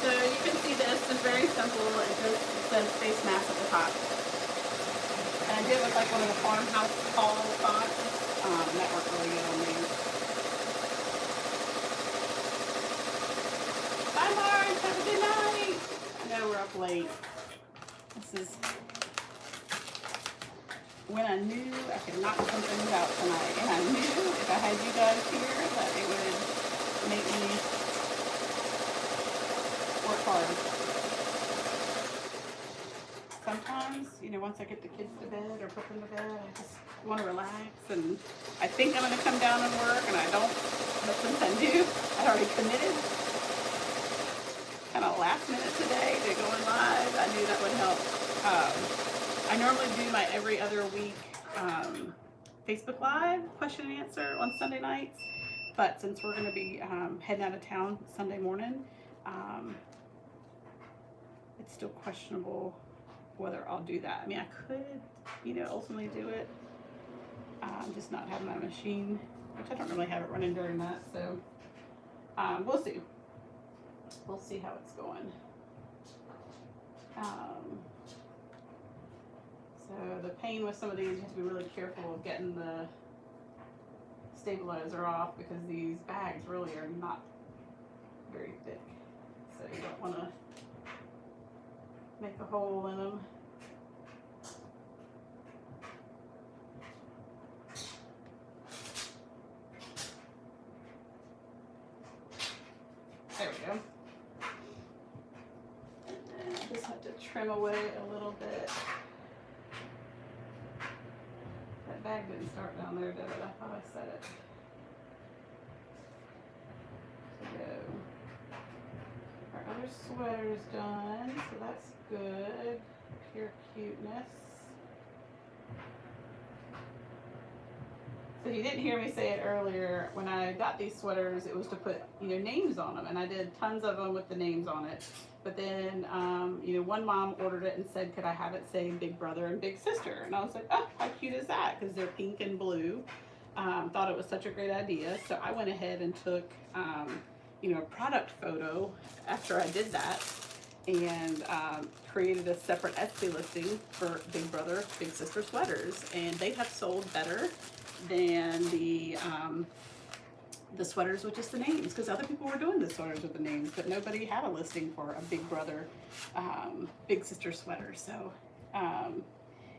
So you can see this is very simple. It just says face mask at the top. And I did it with like one of the farmhouse tall fonts. That worked really good on me. Bye, Lawrence. Have a good night. I know we're up late. This is when I knew I could knock some things out tonight. And I knew if I had you guys here that it would make me work hard. Sometimes, you know, once I get the kids to bed or put them to bed, I just want to relax and I think I'm going to come down and work and I don't, but since I knew I'd already committed kind of last minute today to going live, I knew that would help. I normally do my every other week Facebook Live question and answer on Sunday nights, but since we're going to be heading out of town Sunday morning, it's still questionable whether I'll do that. I mean, I could, you know, ultimately do it, just not have my machine, which I don't really have it running during that, so we'll see. We'll see how it's going. So the pain with some of these, you have to be really careful of getting the stabilizer off because these bags really are not very thick. So you don't want to make a hole in them. There we go. And then I just have to trim away a little bit. That bag didn't start down there, did it? I thought I set it. So our other sweater's done, so that's good. Pure cuteness. So you didn't hear me say it earlier. When I got these sweaters, it was to put, names on them, and I did tons of them with the names on it. But then, one mom ordered it and said, could I have it say Big Brother and Big Sister? And I was like, oh, how cute is that? Because they're pink and blue. Thought it was such a great idea. So I went ahead and took, a product photo after I did that and created a separate Etsy listing for Big Brother, Big Sister sweaters. And they have sold better than the sweaters with just the names, because other people were doing the sweaters with the names, but nobody had a listing for a Big Brother, Big Sister sweater. So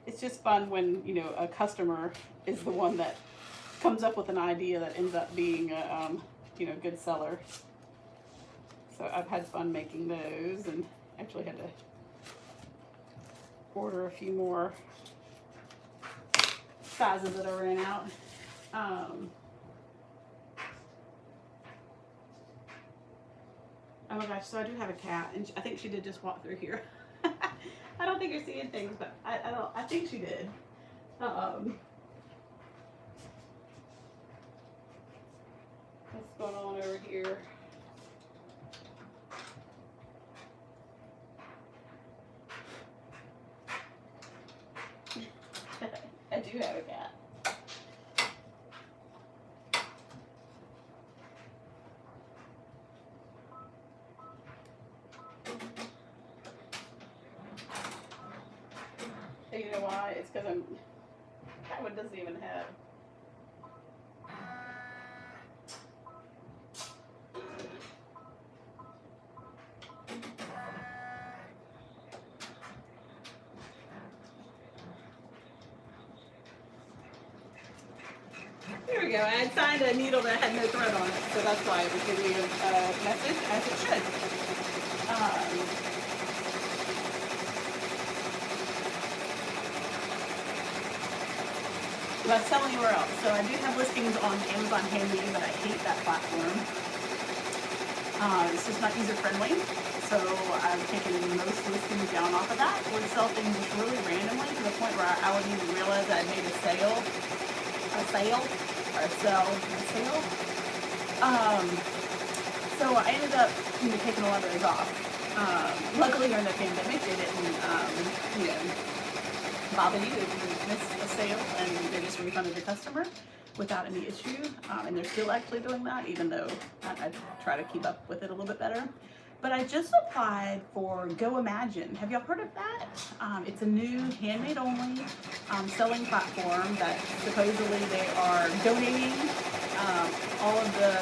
it's just fun when a customer is the one that comes up with an idea that ends up being a good seller. So I've had fun making those, and actually had to order a few more sizes that I ran out. Oh my gosh, so I do have a cat, and I think she did just walk through here. I don't think you're seeing things, but I think she did. What's going on over here? I do have a cat. And you know why? It's because that one doesn't even have. Here we go. I had signed a needle that had no thread on it, so that's why it was giving me a message as it should. But I was telling you where else. So I do have listings on Amazon Handmade, but I hate that platform. It's just not user friendly. So I've taken most listings down off of that. Would sell things just really randomly to the point where I wouldn't even realize I made a sale. So I ended up taking a lot of those off. Luckily during the pandemic they didn't bother you if you missed a sale, and they just refunded the customer without any issue. And they're still actually doing that, even though I try to keep up with it a little bit better. But I just applied for Go Imagine. Have y'all heard of that? It's a new handmade only selling platform that supposedly they are donating all of the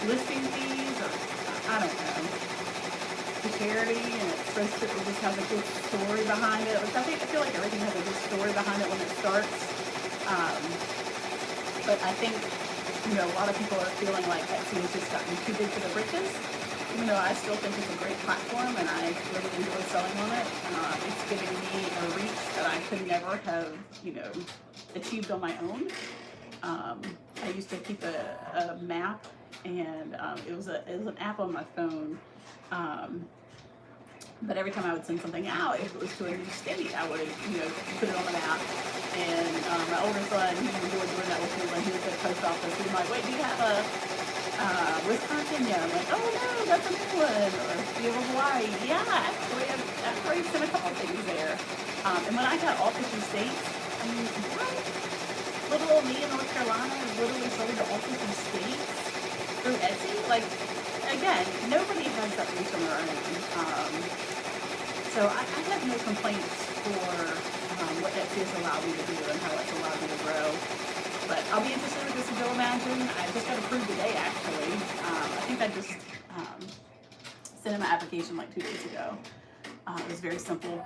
listing fees, or I don't know, to charity, and it's supposed to just have a good story behind it. Which I feel like everything has a good story behind it when it starts. But I think a lot of people are feeling like Etsy has just gotten too big for the britches. Even though I still think it's a great platform and I really enjoy selling on it, it's giving me a reach that I could never have, achieved on my own. I used to keep a map, and it was an app on my phone. But every time I would send something out, if it was to a new state, I would, put it on the map. And my older son, he enjoyed doing that with me when he was at the post office. He was like, wait, do you have a Wisconsin? Yeah. I'm like, oh no, that's a new one. Or do you have a Hawaii? Yeah, actually, I've already sent a couple things there. And when I got all 50 states, I mean, what? Little old me in North Carolina is literally sold to all 50 states through Etsy. Like, again, nobody has that reach on their own. So I have no complaints for what Etsy has allowed me to do and how it's allowed me to grow. But I'll be interested with this Bill Imagine. I just got approved today, actually. I think I just sent in my application like 2 days ago. It was very simple.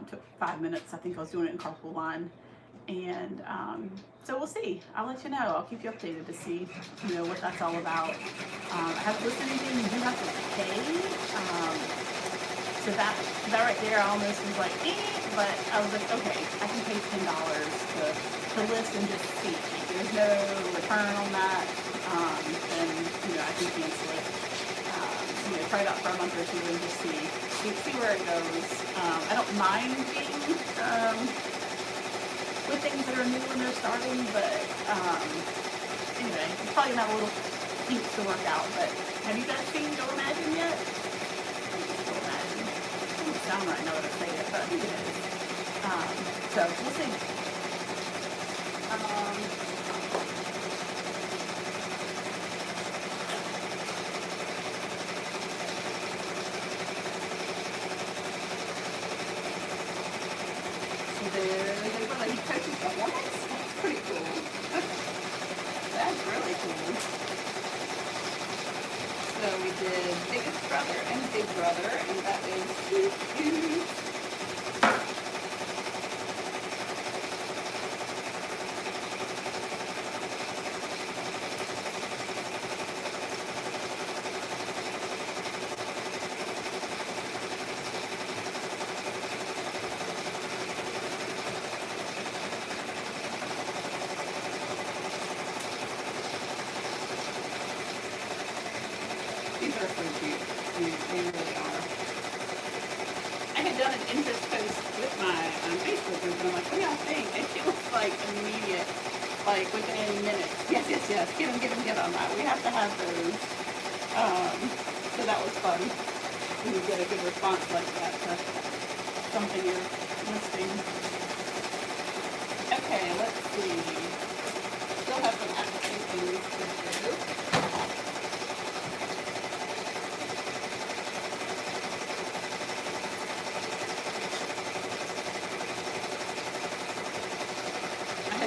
Took 5 minutes. I think I was doing it in carpool line. And so we'll see. I'll let you know. I'll keep you updated to see, what that's all about. I haven't listed anything. You do have to pay. So that right there, I almost was like, but I was like, okay, I can pay $10 to list and just see. There's no return on that. And I can cancel it. Try it out for a month or two and just see where it goes. I don't mind being with things that are new when they're starting, but anyway, it's probably gonna have a little kinks to work out. But have you guys seen Go Imagine yet? Go Imagine. It doesn't sound right now that I say it, but I think it is. So we'll see. He coaches the hornets? That's pretty cool. That's really cool. So we did biggest brother and big brother, and that is cute. These are so cute. They really are. I had done an interest post with my Facebook group, and I'm like, what do y'all think? And it was like immediate, like within minutes. Yes. Get on that. We have to have those. So that was fun. When you get a good response like that to something you're listing. Okay, let's see. Still have some applications to do.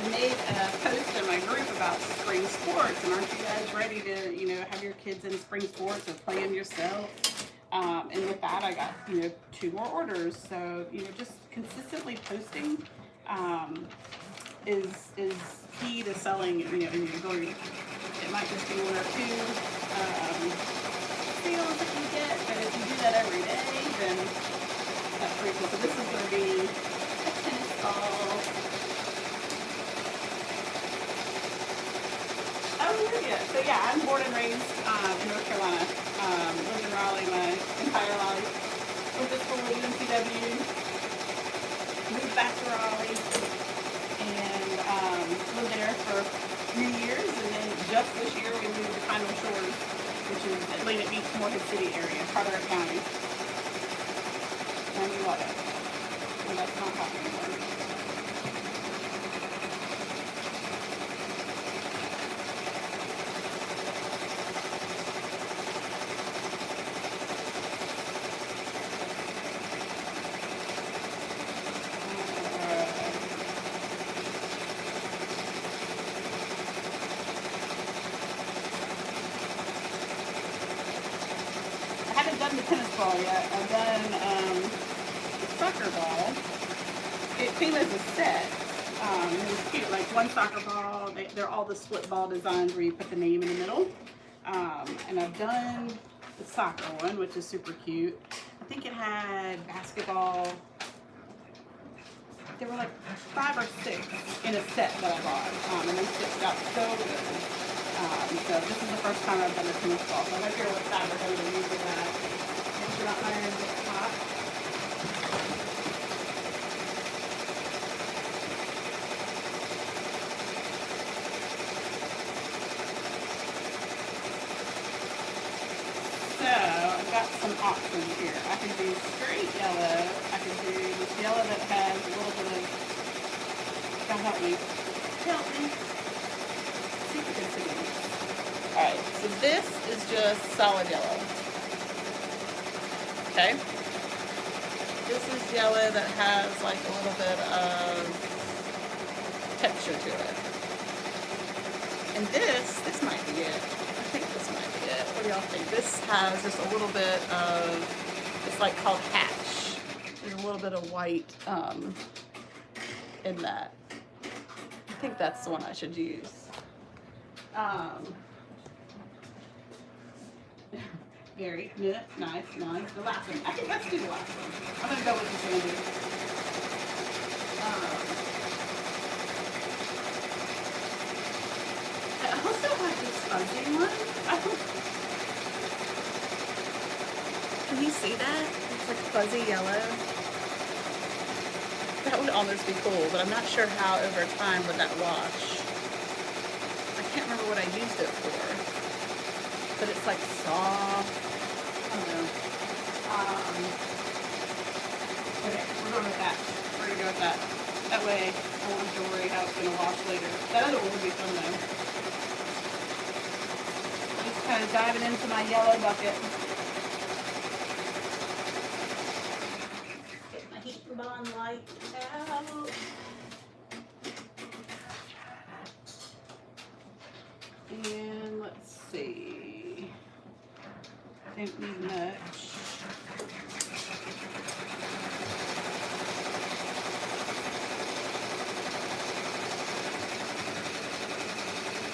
Made a post in my group about spring sports, and aren't you guys ready to have your kids in spring sports or playing yourself? And with that I got 2 more orders. So just consistently posting is key to selling in your embroidery. It might just be 1 or 2 sales that you get, but if you do that every day, then that's pretty cool. So this is going to be a tennis ball. So yeah, I'm born and raised in North Carolina. Lived in Raleigh my entire life. Went to school at UNCW. Moved back to Raleigh and lived there for 3 years. And then just this year we moved to Final Shores, which is Atlantic Beach, Morehead City area, Carteret County. And you love it. And that's not happening anymore. The tennis ball yet. I've done the soccer ball. It came as a set. It was cute, like 1 soccer ball. They're all the split ball designs where you put the name in the middle. And I've done the soccer one, which is super cute. I think it had basketball. There were like 5 or 6 in a set that I bought. And they stitched out so good. So this is the first time I've done a tennis ball. So I'm not sure what fabric I'm going to use for that. Make sure that iron gets hot. So I've got some options here. I can do straight yellow. I can do this yellow that has a little bit of, God help me. Help me. See if you can see it. Alright, so this is just solid yellow. Okay? This is yellow that has like a little bit of texture to it. And this might be it. I think this might be it. What do y'all think? This has just a little bit of, it's like called hatch. There's a little bit of white in that. I think that's the one I should use. Very good, nice. The last one. I think let's do the last one. I'm gonna go with the sandy. I also have this fuzzy one. Can you see that? It's like fuzzy yellow. That would almost be cool, but I'm not sure how over time would that wash. I can't remember what I used it for, but it's like soft. I don't know. Okay, we're going with that. We're gonna go with that. That way, I won't have to worry how it's gonna wash later. That other one would be fun though. Just kind of diving into my yellow bucket. Get my heat and bond light out. And let's see. Don't need much.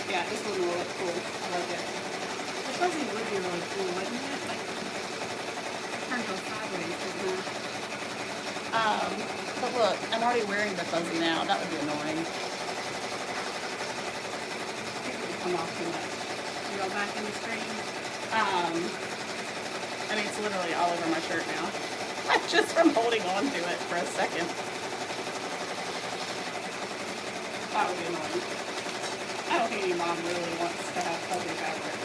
Yeah, this one will look cool. I like it. The fuzzy would be really cool, wouldn't it? Like, turn those sideways, isn't it? But look, I'm already wearing the fuzzy now. That would be annoying. Come off too much. You go back in the screen. I mean, it's literally all over my shirt now. Just from holding on to it for a second. That would be annoying. I don't think any mom really wants to have fuzzy fabric.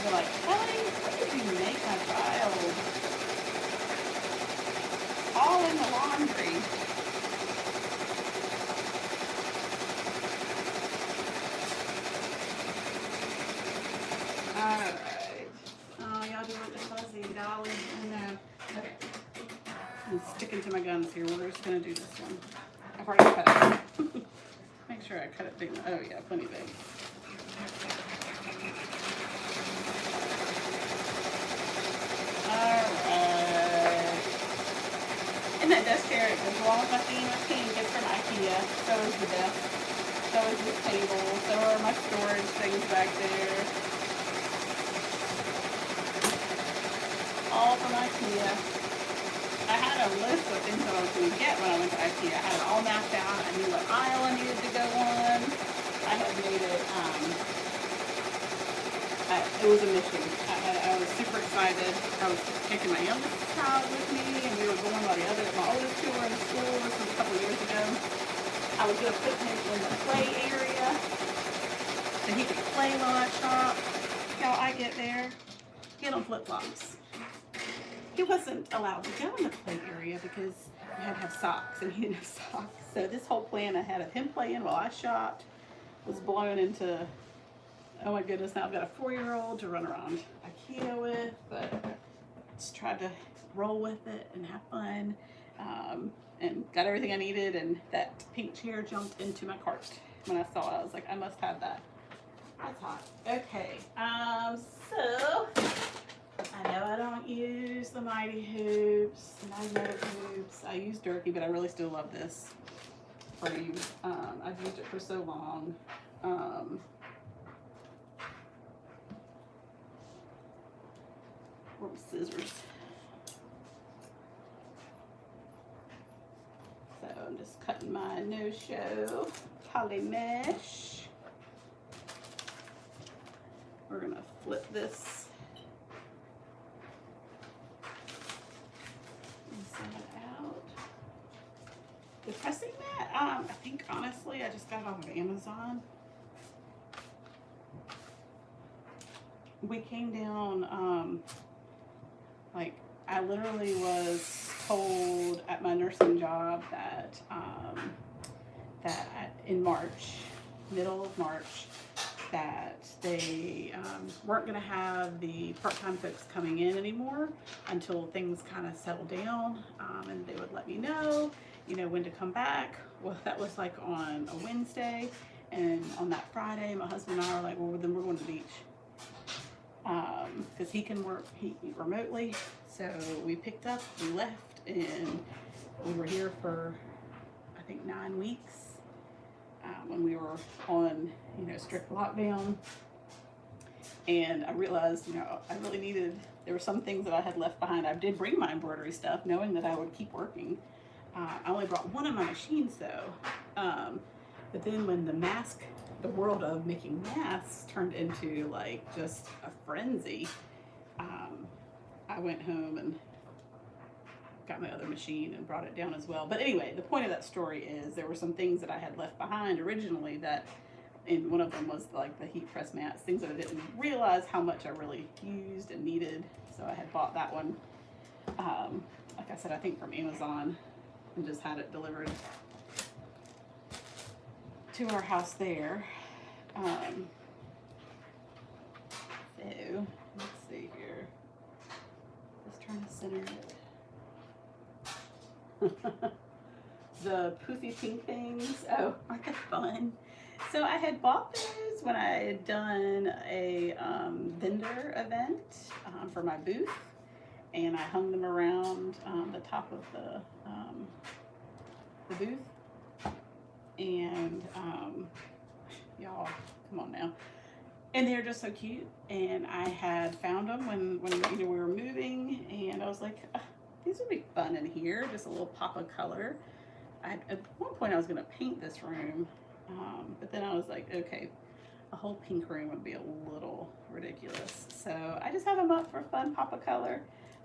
They're like, Kelly, what did you make my child? All in the laundry. Alright. Oh, y'all doing the fuzzy dolly? I know. Okay. I'm sticking to my guns here. We're just going to do this one. I've already cut it. Make sure I cut it big. Oh, yeah, plenty big. Alright. And that desk chair, it goes along with my theme of pink. It's from IKEA. So is the desk. So is this table. So are my storage things back there. All from IKEA. I had a list of things that I was going to get when I went to IKEA. I had it all mapped out. I knew what aisle I needed to go on. I had made it, it was a mission. I was super excited. I was taking my youngest child with me, and we were going while my oldest two were in school. This was a couple of years ago. I was going to put him in the play area, so he could play while I shop. How I get there, get on flip-flops. He wasn't allowed to go in the play area because you had to have socks, and he didn't have socks. So this whole plan I had of him playing while I shopped was blown into, oh my goodness, now I've got a 4-year-old to run around IKEA with, but just tried to roll with it and have fun, and got everything I needed, and that pink chair jumped into my cart. When I saw it, I was like, I must have that. That's hot. Okay, so I know I don't use the Mighty Hoops, magnetic hoops. I use Durkee, but I really still love this frame. I've used it for so long. Where was scissors? So I'm just cutting my no-show poly mesh. We're gonna flip this out. The pressing mat, I think honestly I just got it off of Amazon. We came down, like I literally was told at my nursing job that in March, middle of March, that they weren't going to have the part-time folks coming in anymore until things kind of settled down, and they would let me know, you know, when to come back. Well, that was like on a Wednesday, and on that Friday, my husband and I were like, well, then we're going to the beach, because he can work remotely. So we picked up, we left, and we were here for, I think, 9 weeks. When we were on, you know, strict lockdown, and I realized, you know, I really needed, there were some things that I had left behind. I did bring my embroidery stuff knowing that I would keep working. I only brought one of my machines though, but then when the world of making masks turned into like just a frenzy, I went home and got my other machine and brought it down as well. But anyway, the point of that story is there were some things that I had left behind originally that, and one of them was like the heat press mats, things that I didn't realize how much I really used and needed. So I had bought that one, like I said, I think from Amazon, and just had it delivered to our house there. So let's see here, just trying to center it. The poofy pink things, oh, aren't they fun? So I had bought those when I had done a vendor event for my booth, and I hung them around the top of the booth. And y'all, come on now. And they're just so cute. And I had found them when you know, we were moving, and I was like, these would be fun in here, just a little pop of color. At one point I was going to paint this room, but then I was like, okay, a whole pink room would be a little ridiculous. So I just have them up for a fun pop of color.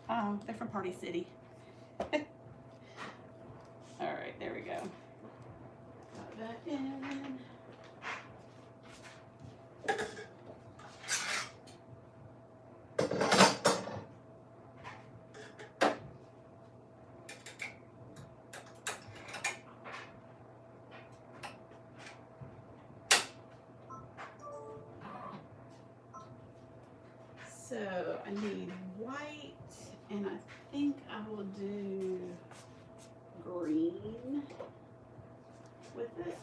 They're from Party City. All right, there we go. Got that in. So I need white, and I think I will do green with it.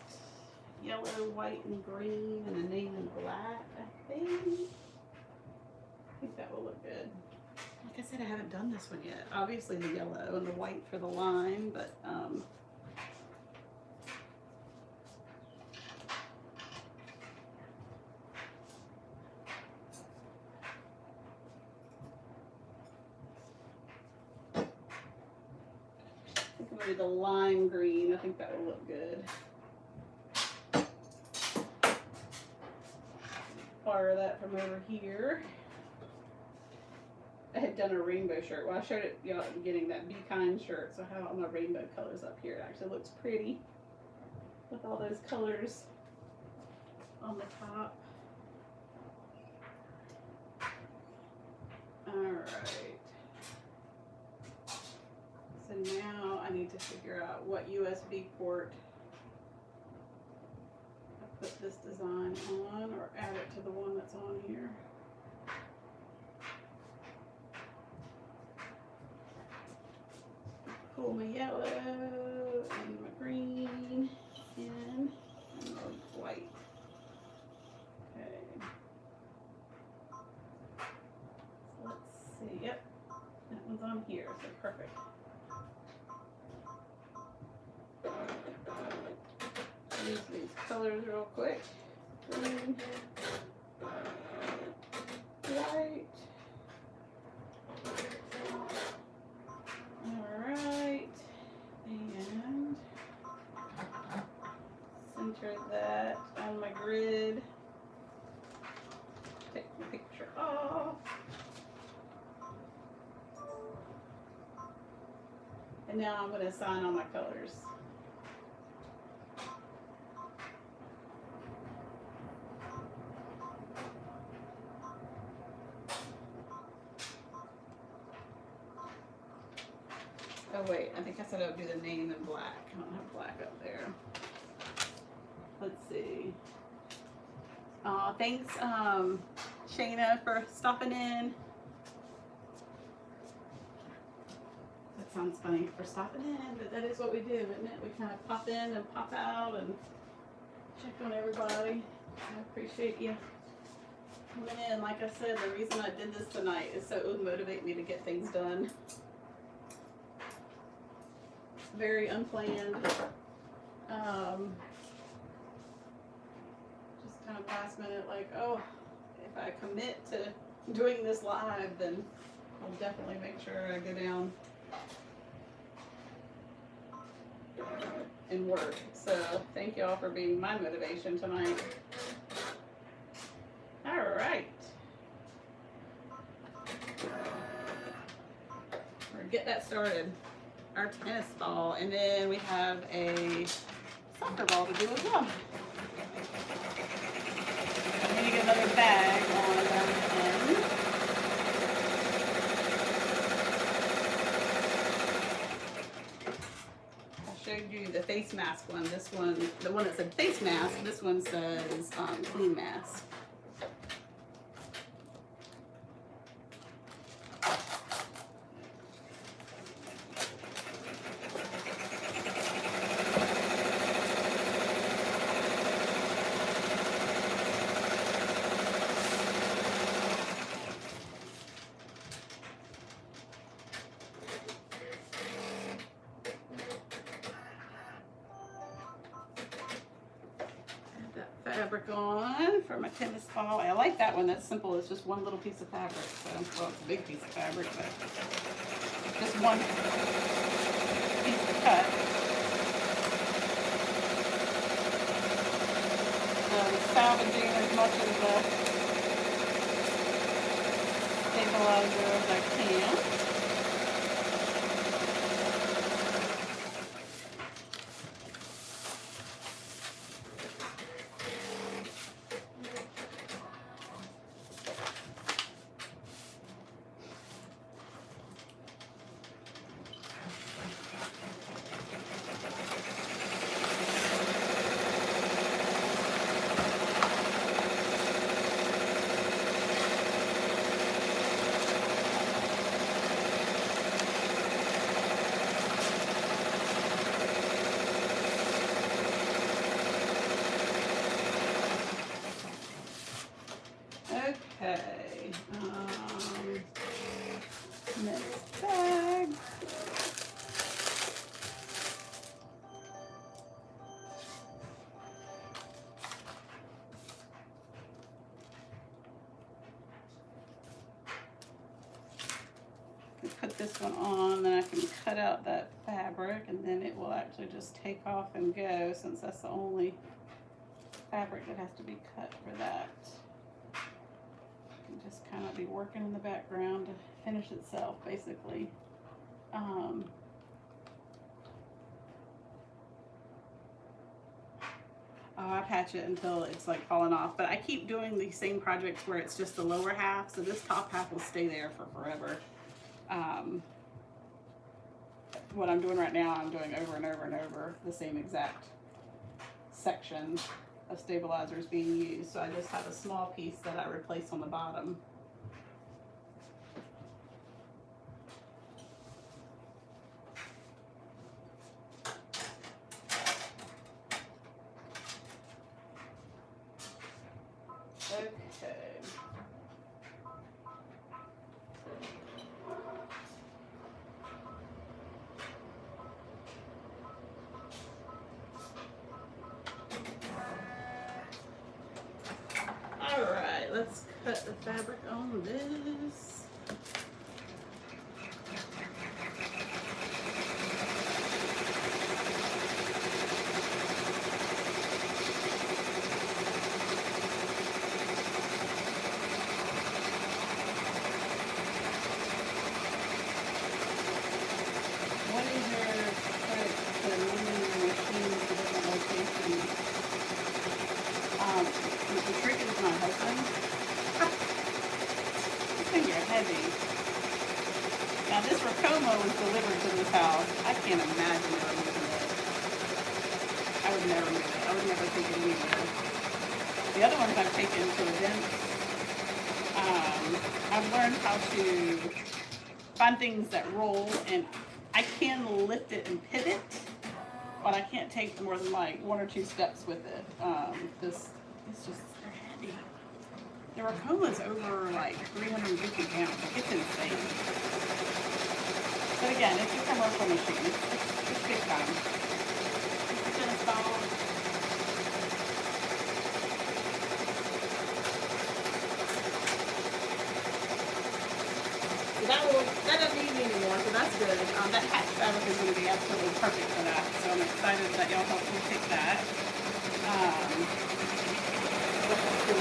Yellow, white, and green, and a name in black, I think that will look good. Like I said, I haven't done this one yet. Obviously the yellow and the white for the line, but maybe the lime green, I think that will look good. Borrow that from over here. I had done a rainbow shirt. Well, I showed it y'all at the beginning, that Be Kind shirt. So I have all my rainbow colors up here. It actually looks pretty with all those colors on the top. Alright. So now I need to figure out what USB port I put this design on, or add it to the one that's on here. Pull my yellow and my green in, and my white. Okay. So let's see. Yep, that one's on here, so perfect. Use these colors real quick. Green, white. Alright, and center that on my grid. Take the picture off. And now I'm going to assign all my colors. Oh wait, I think I said I would do the name in black. I don't have black up there. Let's see. Thanks, Shayna, for stopping in. That sounds funny, for stopping in, but that is what we do, isn't it? We kind of pop in and pop out and check on everybody. I appreciate you coming in. Like I said, the reason I did this tonight is so it would motivate me to get things done. Very unplanned. Just kind of last minute, like, oh, if I commit to doing this live, then I'll definitely make sure I go down and work. So thank you all for being my motivation tonight. All right. We're gonna get that started. Our tennis ball, and then we have a soccer ball to do as well. I'm gonna get another bag on the end. I showed you the face mask one. This one, the one that said face mask, this one says clean mask. Fabric on for my tennis ball. I like that one. That's simple. It's just one little piece of fabric. So, well, it's a big piece of fabric, but just one piece to cut. Salvaging as much of the stabilizer as I can. Okay, next bag. Put this one on, then I can cut out that fabric, and then it will actually just take off and go, since that's the only fabric that has to be cut for that. Just kind of be working in the background to finish itself, basically. Oh, I patch it until it's like falling off, but I keep doing these same projects where it's just the lower half, so this top half will stay there for forever. What I'm doing right now, I'm doing over and over and over the same exact section of stabilizers being used, so I just have a small piece that I replace on the bottom. Okay. All right, let's cut the fabric on this. What is your trick to moving your machine to different locations? The trick is my husband. This thing is heavy. Now this Racoma was delivered to this house. I can't imagine ever moving it. I would never move it. I would never take it anywhere. The other ones I've taken to events. I've learned how to find things that roll, and I can lift it and pivot, but I can't take more than like 1 or 2 steps with it. This it's just they're heavy. The Racoma's over like 350 pounds. Like, it's insane. But again, it's a commercial machine. It's big time. It's been installed. That doesn't need me anymore, so that's good. That hatch fabric is going to be absolutely perfect for that. So I'm excited that y'all helped me pick that. Let's see.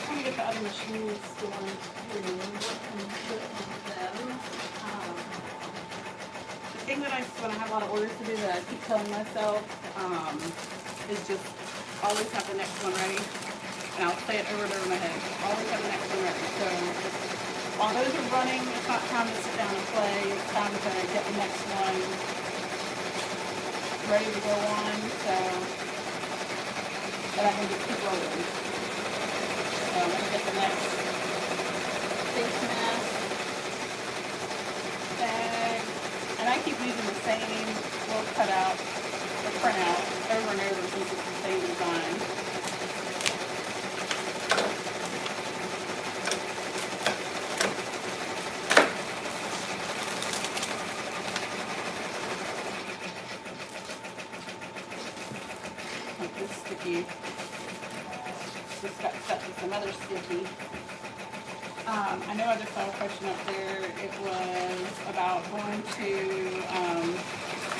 I'm going to get the other machines going too. What can we put on them? The thing that when I have a lot of orders to do that I keep telling myself is just always have the next one ready. And I'll say it over and over in my head. Always have the next one ready. So while those are running, it's not time to sit down and play. It's time to get the next one ready to go on. So that I can just keep rolling. So I'm going to get the next face mask bag. And I keep using the same little cutout or printout over and over since it's the same design. Sticky. Just got stuck with some other sticky. I know I just saw a question up there. It was about going to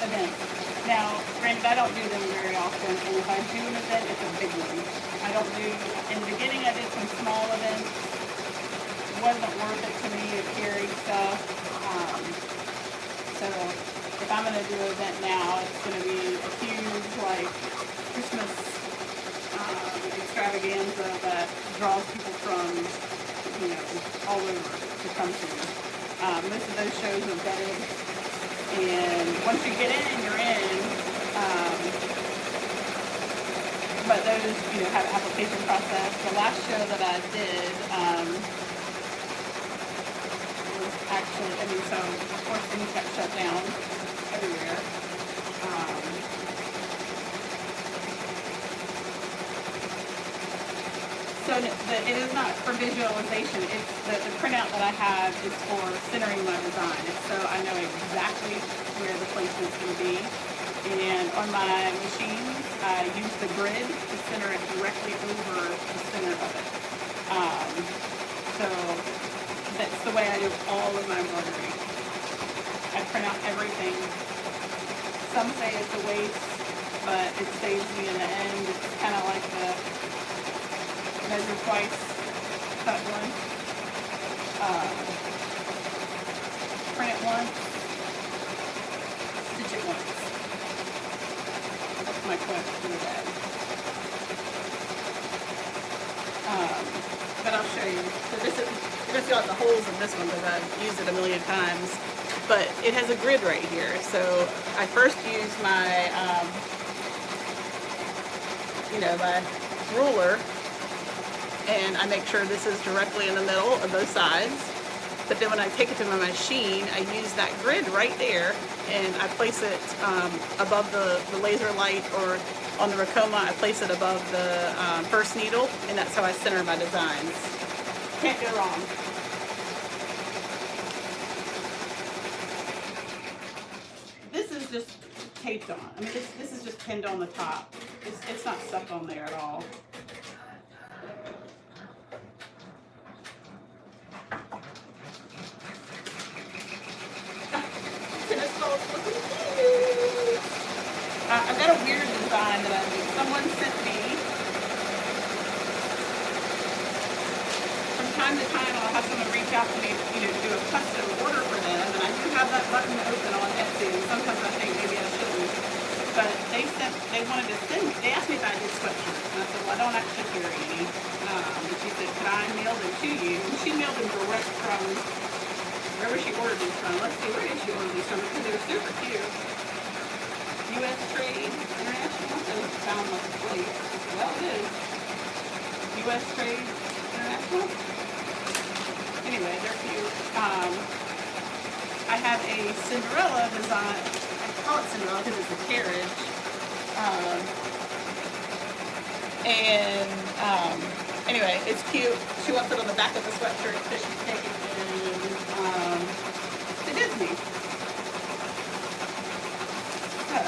events. Now, granted, I don't do them very often, and if I do an event, it's a big one. I don't do, in the beginning I did some small events. It wasn't worth it to me to carry stuff. So if I'm going to do an event now, it's going to be a huge, like, Christmas extravaganza that draws people from, all over to come to. Most of those shows are vetted, and once you get in, you're in. But those, have an application process. The last show that I did was actually, so of course things got shut down everywhere. So it is not for visualization. It's the printout that I have is for centering my design. So I know exactly where the placement's going to be. And on my machines, I use the grid to center it directly over the center of it. So that's the way I do all of my embroidery. I print out everything. Some say it's a waste, but it saves me in the end. It's kind of like the measure twice, cut once, print it once, stitch it once. That's my quest for the day. But I'll show you. So this is, you're going to see all the holes in this one because I've used it a million times. But it has a grid right here. So I first use my, my ruler, and I make sure this is directly in the middle of both sides. But then when I take it to my machine, I use that grid right there, and I place it above the laser light, or on the Racoma, I place it above the first needle, and that's how I center my designs. Can't go wrong. This is just taped on. I mean, this is just pinned on the top. It's not stuck on there at all. I've got a weird design that I do. Someone sent me, from time to time I'll have someone reach out to me, to do a custom order for them, and I do have that button open on Etsy, and sometimes I think maybe I shouldn't. But they asked me if I did sweatshirts, and I said, well, I don't actually carry any. And she said, could I mail them to you? And she mailed them direct from wherever she ordered these from. Let's see, where did she order these from? Because they were super cute. U.S. Trade International, so it sounds like a place. Well, it is. U.S. Trade International. Anyway, they're cute. I have a Cinderella design. I call it Cinderella because it's a carriage. Anyway, it's cute. She wants it on the back of the sweatshirt because she's taking it to Disney. So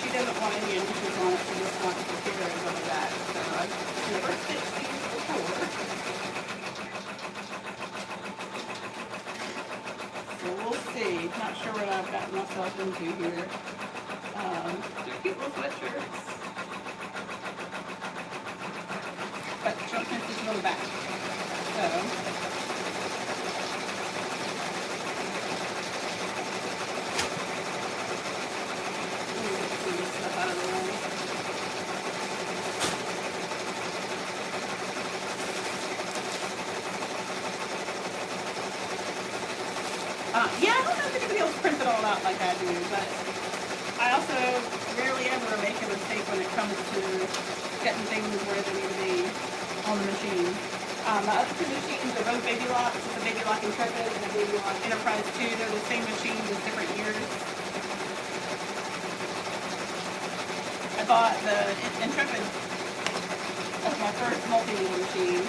she doesn't want any initials on it. She just wants the carriage on the back. So I've never stitched these before. So we'll see. Not sure what I've gotten myself into here. They're cute little sweatshirts. But jump stitches on the back. So move this stuff out of the way. Yeah, I don't know if anybody else prints it all out like I do, but I also rarely ever make a mistake when it comes to getting things where they need to be on the machine. My other two machines are both Baby Locks. It's a Baby Lock Intrepid and a Baby Lock Enterprise 2. They're the same machines, just different years. I bought the Intrepid as my first multi-needle machine.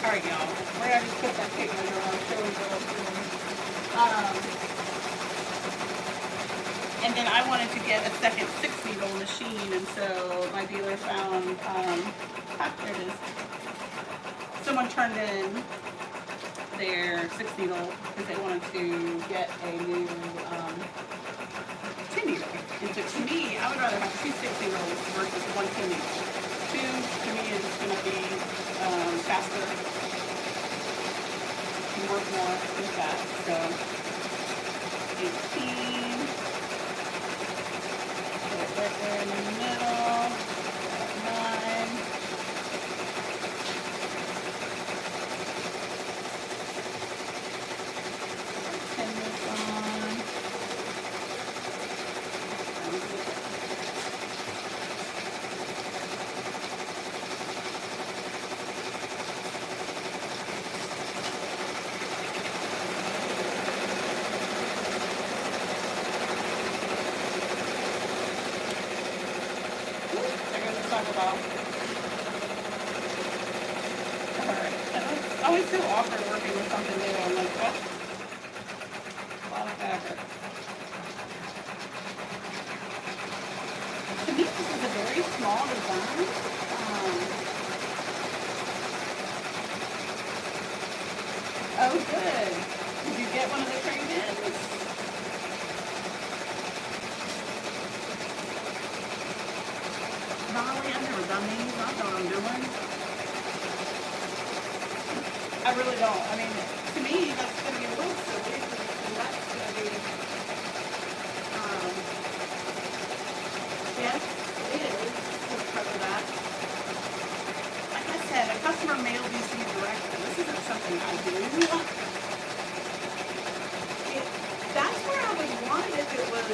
Alright, y'all. Where did I just put that tape measure on? I was showing what I was doing. And then I wanted to get a second 6-needle machine, and so my dealer found, there it is. Someone turned in their 6-needle because they wanted to get a new 10-needle. And so to me, I would rather have 2 6-needles versus 1 10-needle. 2 to me is going to be faster. Work more with that. So 18. Put it right there in the middle. 9. Pin this on. It's always so awkward working with something new. I'm like, what? A lot of fabric. To me, this is a very small design. Oh, good. Did you get one of the trade-ins? Molly, I've never done these. I don't know what I'm doing. I really don't. I mean, to me, that's going to be a little silly. And that's going to be, yes, it is. Let's cover that. Like I said, a customer mailed these to me directly. This isn't something I do. That's where I would want it if it was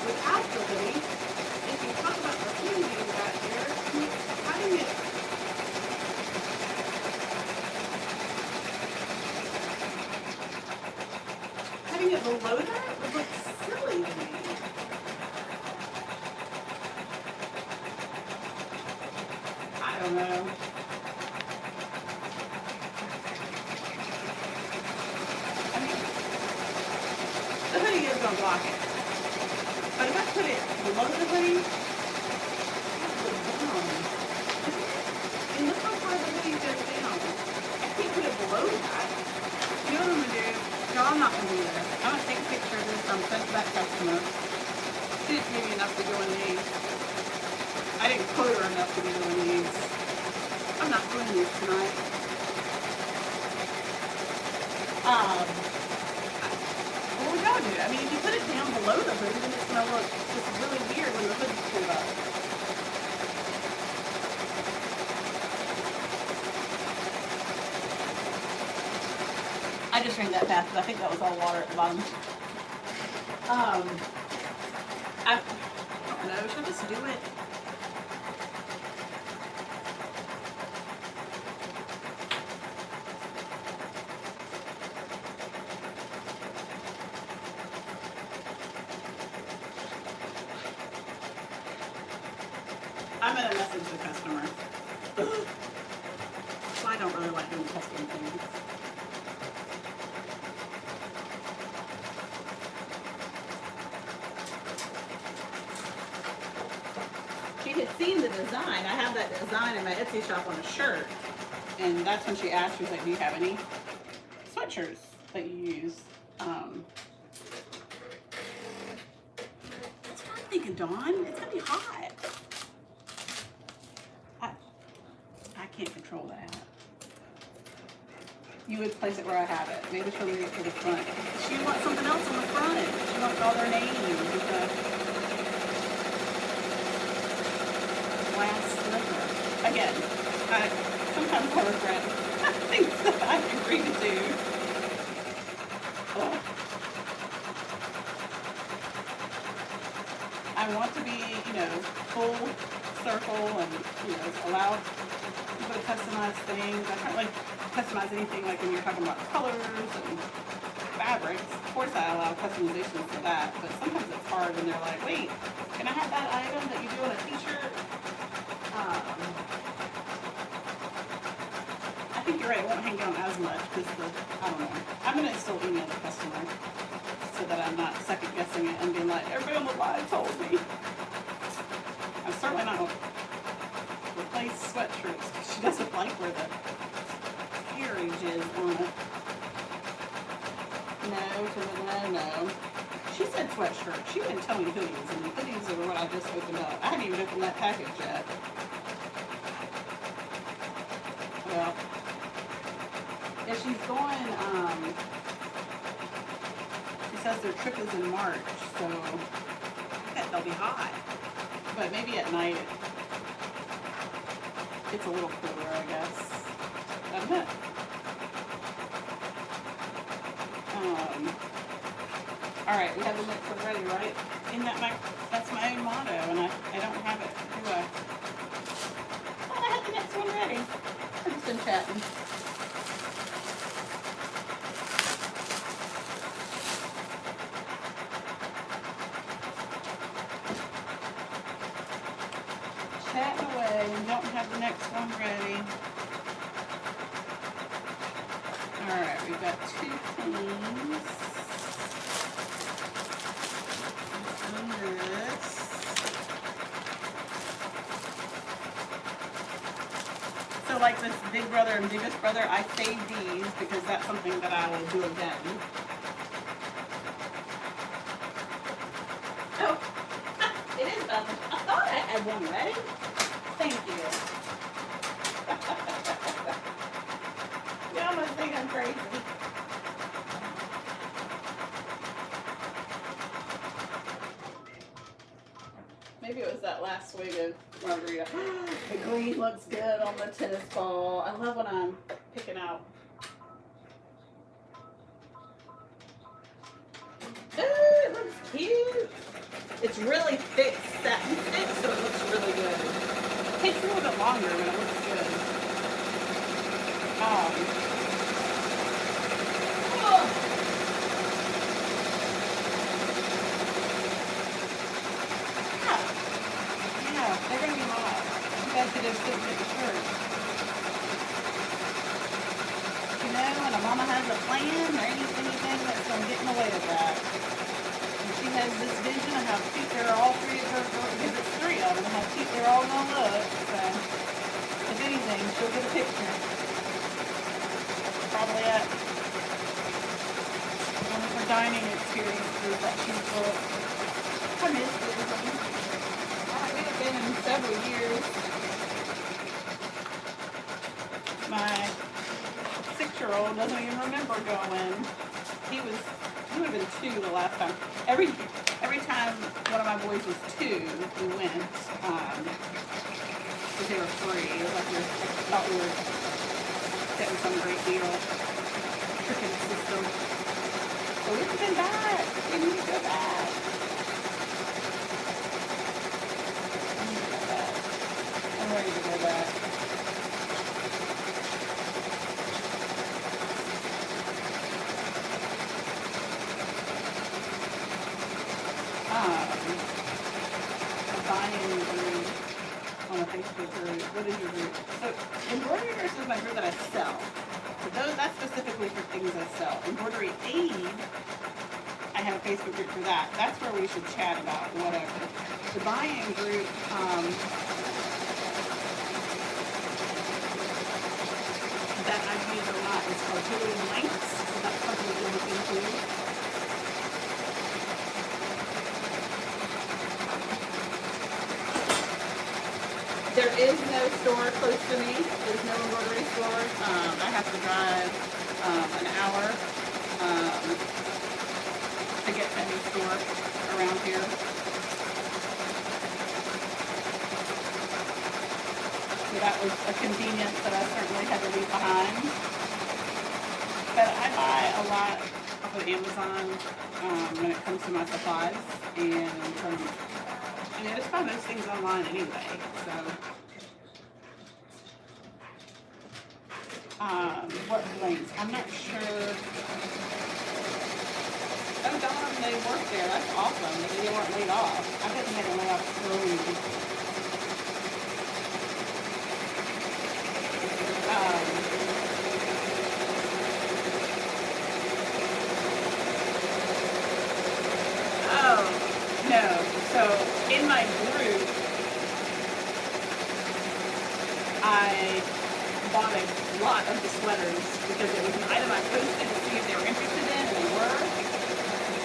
without the hoodie. If you talk about the hoodie you got here, having it below that would look silly to me. I don't know. I mean, the hoodie is going to block it. But if I put it below the hoodie, that would look down. And look how far the hoodie goes down. I can't put it below that. You know what I'm going to do? No, I'm not going to do that. I'm going to take a picture of this. I'm going to send it to that customer. She didn't pay me enough to go in these. I didn't quote her enough to be doing these. I'm not doing these tonight. What we gotta do? I mean, if you put it down below the hood, then it's going to look just really weird when the hood's pulled up. I just drank that fast because I think that was all water at the bottom. I don't know. Should I just do it? I'm gonna message the customer. So I don't really like doing custom things. She had seen the design. I have that design in my Etsy shop on a shirt. And that's when she asked, she was like, do you have any sweatshirts that you use? That's what I'm thinking, Dawn. It's gonna be hot. I can't control that. You would place it where I have it. Maybe she'll leave it for the front. She wants something else on the front. She wants all their names with the glass sliver. Again, sometimes I regret things that I agree to do. Oh. I want to be, full circle and, allow people to customize things. I can't like customize anything like when you're talking about colors and fabrics. Of course I allow customizations for that, but sometimes it's hard when they're like, wait, can I have that item that you do on a t-shirt? I think you're right, it won't hang down as much because I don't know. I'm going to still email the customer so that I'm not second guessing it and being like, everybody on the line told me. I'm certainly not going to replace sweatshirts because she doesn't like where the carriage is on it. No. She said sweatshirt. She didn't tell me hoodies, and the hoodies are what I just opened up. I hadn't even opened that package yet. Well, if she's going, she says their trip is in March, so I bet they'll be hot. But maybe at night it's a little cooler, I guess. I don't know. All right, we have the next one ready, right? Isn't that that's my own motto, and I don't have it, do I? I thought I had the next one ready. I've just been chatting. Chatting away and don't have the next one ready. All right, we've got 2 queens. So like this Big Brother and Biggest Brother, I saved these because that's something that I will do again. Oh, it is about I thought I had one ready. Thank you. Y'all must think I'm crazy. Maybe it was that last swig of margarita. The green looks good on the tennis ball. I love when I'm picking out. Ooh, it looks cute. It's really thick satin thick, so it looks really good. It takes a little bit longer, but it looks good. Yeah, they're gonna be hot. You guys could just sit with the shirt. When a mama has a plan, there ain't anything that's gonna get in the way of that. And she has this vision of how cute they're all 3 of her girls, because it's 3 of them, how cute they're all gonna look. So, if anything, she'll get a picture. Probably at one of her dining experiences that she booked. I miss it. It's been in several years. My 6-year-old doesn't even remember going. He would have been 2 the last time. Every time one of my boys was 2, we went. Because they were free. It was like we thought we were getting some great deal. Tricking the system. So we haven't been back. We need to go back. a buying group on a Facebook group. What is your group? So Embroidery Box is my group that I sell. So that's specifically for things I sell. Embroidery Aid, I have a Facebook group for that. That's where we should chat about whatever. The buying group, that I've used a lot is called Totally Blanks. So that's something you can look into. There is no store close to me. There's no embroidery store. I have to drive an hour to get to any store around here. So that was a convenience that I certainly had to leave behind. But I buy a lot off of Amazon when it comes to my supplies, and I just find those things online anyway. So, what blanks? I'm not sure. Oh, Don, they work there. That's awesome. Maybe they weren't laid off. I bet they had to lay off slowly. Oh, no. So, in my group, I bought a lot of the sweaters because it was an item I posted to see if they were interested in, and they were.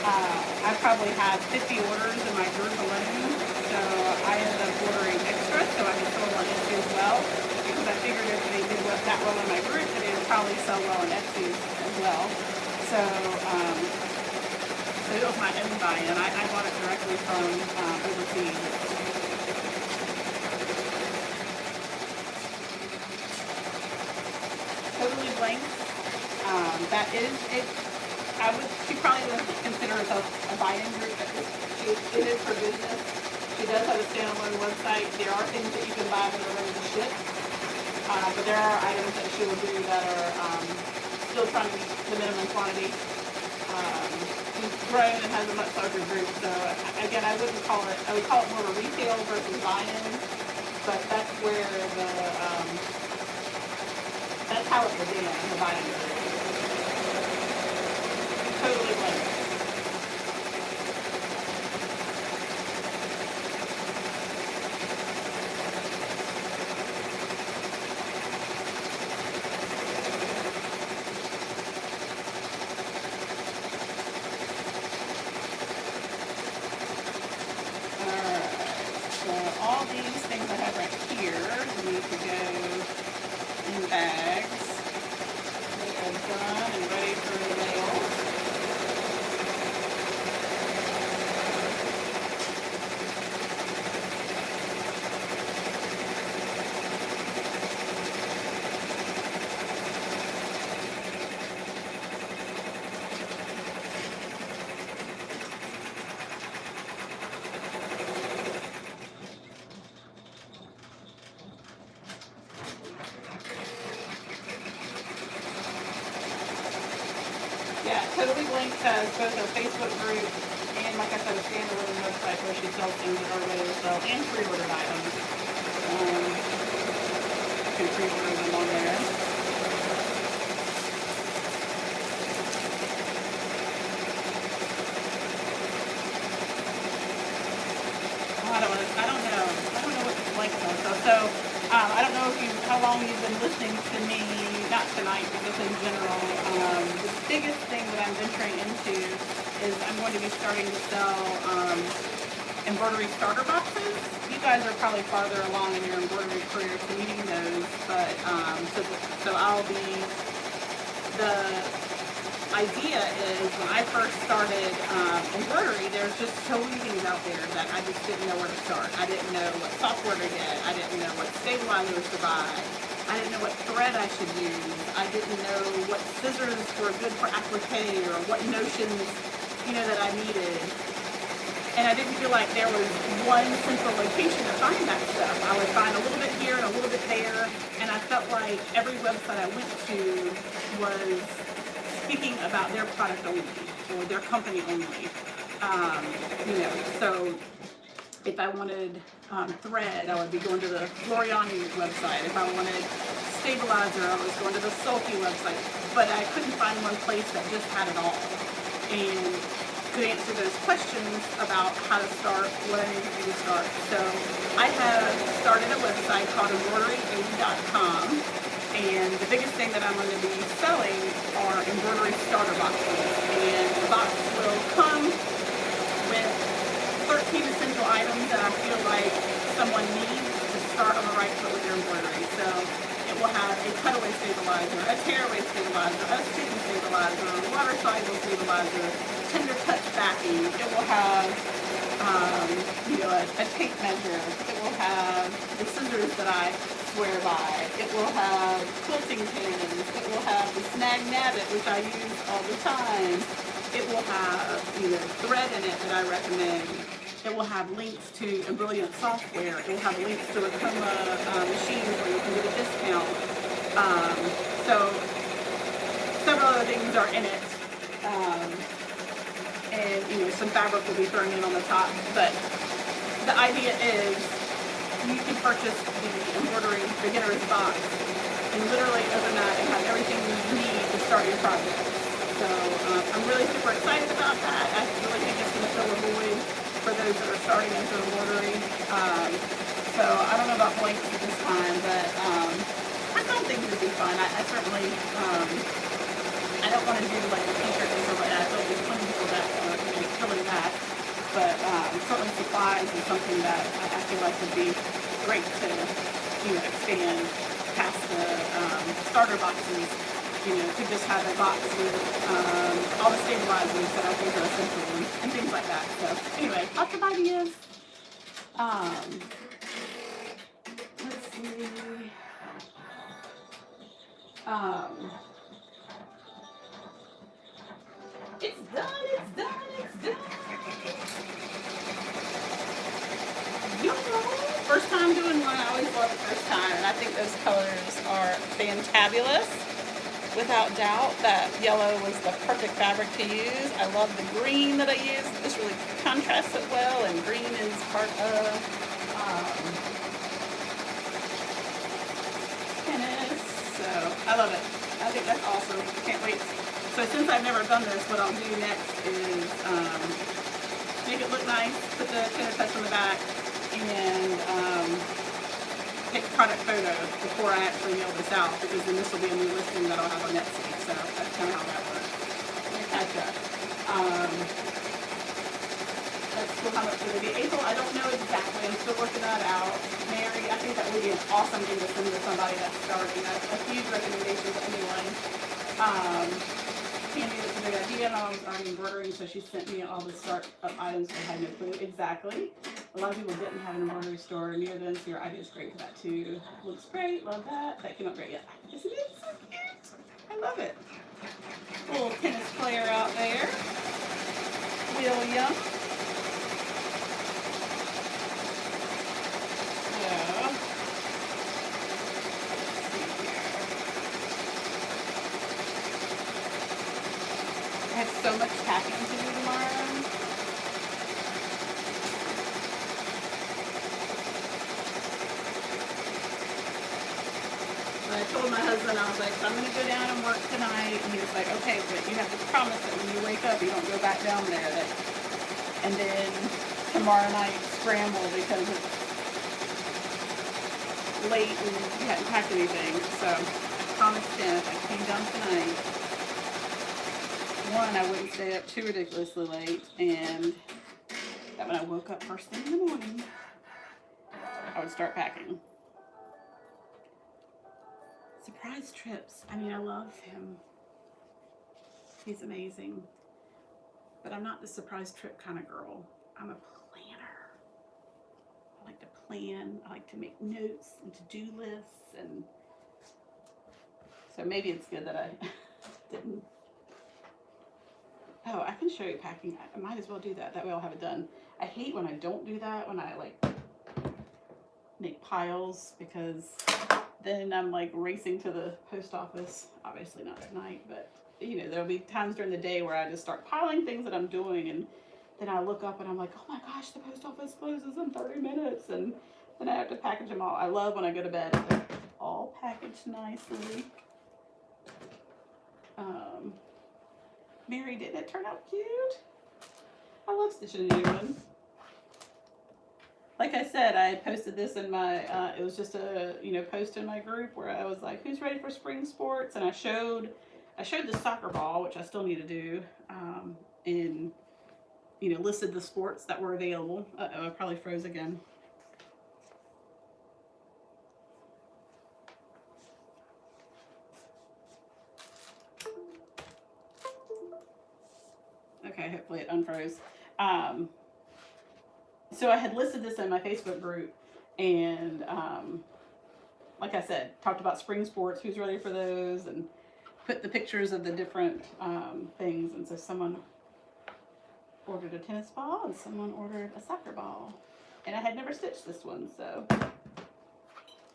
I probably had 50 orders in my group alone, so I ended up ordering extra so I could sell on Etsy as well, because I figured if they did that well in my group, that they would probably sell well on Etsy as well. So, so it was my own buy-in. I bought it directly from overseas. Totally Blank. That is it. She probably doesn't consider herself a buy-in group, but it is her business. She does have a standalone website. There are things that you can buy that are ready to ship, but there are items that she will do that are still trying to meet the minimum quantity. She's grown and has a much larger group, so again, I would call it more of a retail versus buy-in, but that's where that's how it began, the buy-in group. Totally Blank. Alright, so all these things I have right here need to go in bags. They are done and ready for the mail. Yeah, Totally Blank has both a Facebook group and, like I said, a standalone website where she sells things that are ready to sell and pre-ordered items. You can pre-order them on there. I don't know what the blank is. I don't know how long you've been listening to me, not tonight, but just in general. The biggest thing that I'm venturing into is I'm going to be starting to sell embroidery starter boxes. You guys are probably farther along in your embroidery career to needing those, but so I'll be the idea is when I first started embroidery, there's just so many things out there that I just didn't know where to start. I didn't know what software to get. I didn't know what stabilizers to buy. I didn't know what thread I should use. I didn't know what scissors were good for applique or what notions, that I needed. And I didn't feel like there was one central location to find that stuff. I would find a little bit here and a little bit there, and I felt like every website I went to was speaking about their product only or their company only. You know, so if I wanted thread, I would be going to the Origami website. If I wanted stabilizer, I was going to the Sulky website. But I couldn't find one place that just had it all and could answer those questions about how to start, what I need to do to start. So I have started a website called embroidery.com, and the biggest thing that I'm going to be selling are embroidery starter boxes. And the box will come with 13 essential items that I feel like someone needs to start on the right foot with their embroidery. So it will have a cutaway stabilizer, a tearaway stabilizer, a stitching stabilizer, a water-soluble stabilizer, tender touch backing. It will have, you know, a tape measure. It will have the scissors that I swear by. It will have quilting pins. It will have the snag nabbit, which I use all the time. It will have, you know, thread in it that I recommend. It will have links to Brilliant software. It will have links to a Coma machine where you can get a discount. So several other things are in it. And, you know, some fabric will be thrown in on the top. But the idea is you can purchase the embroidery beginner's box and literally overnight have everything you need to start your project. So I'm really super excited about that. I really think it's going to fill a void for those that are starting into embroidery. So I don't know about blanks at this time, but I don't think it would be fun. I certainly, I don't want to do like a t-shirt or something like that. There's plenty of people that are filling that. But certainly supplies is something that I feel like would be great to, you know, expand past the starter boxes. You know, to just have a box with all the stabilizers that I think are essential and things like that. So anyway, lots of ideas. Let's see. It's done, it's done, it's done. First time doing one, I always love the first time, and I think those colors are fantabulous. Without doubt, that yellow was the perfect fabric to use. I love the green that I used. This really contrasts it well, and green is part of tennis. So I love it. I think that's awesome. Can't wait. So since I've never done this, what I'll do next is make it look nice, put the tender touch on the back, and take a product photo before I actually mail this out, because then this will be a new listing that I'll have on Etsy. So that's kind of how that works. Let me catch up. That's still how much it would be. April, I don't know exactly. I'm still working that out. Mary, I think that would be an awesome thing to send to somebody that's starting. That's a huge recommendation to anyone. Candy, that's a great idea. And I was already embroidering, so she sent me all the startup items. I had no clue. Exactly. A lot of people didn't have an embroidery store near them, so your idea is great for that too. Looks great. Love that. That came out great. Yeah. Isn't it so cute? I love it. Little tennis player out there. William. I have so much packing to do tomorrow. I told my husband, I was like, I'm going to go down and work tonight. And he was like, okay, but you have to promise that when you wake up, you don't go back down there. And then tomorrow night, scramble because it's late and you hadn't packed anything. So I promised him if I came down tonight, one, I wouldn't stay up too ridiculously late, and that when I woke up first thing in the morning, I would start packing. Surprise trips. I mean, I love him. He's amazing. But I'm not the surprise trip kind of girl. I'm a planner. I like to plan. I like to make notes and to-do lists. And so maybe it's good that I didn't. Oh, I can show you packing. I might as well do that. That way I'll have it done. I hate when I don't do that, when I like make piles, because then I'm like racing to the post office. Obviously not tonight, but you know, there'll be times during the day where I just start piling things that I'm doing, and then I look up and I'm like, oh my gosh, the post office closes in 30 minutes. And then I have to package them all. I love when I go to bed, they're all packaged nicely. Mary, didn't it turn out cute? I love stitching a new one. Like I said, I posted this in my, it was just a, post in my group where I was like, who's ready for spring sports? And I showed the soccer ball, which I still need to do, and, listed the sports that were available. Uh-oh, I probably froze again. Okay, hopefully it unfroze. So I had listed this in my Facebook group, and like I said, talked about spring sports, who's ready for those, and put the pictures of the different things. And so someone ordered a tennis ball, and someone ordered a soccer ball. And I had never stitched this one, so,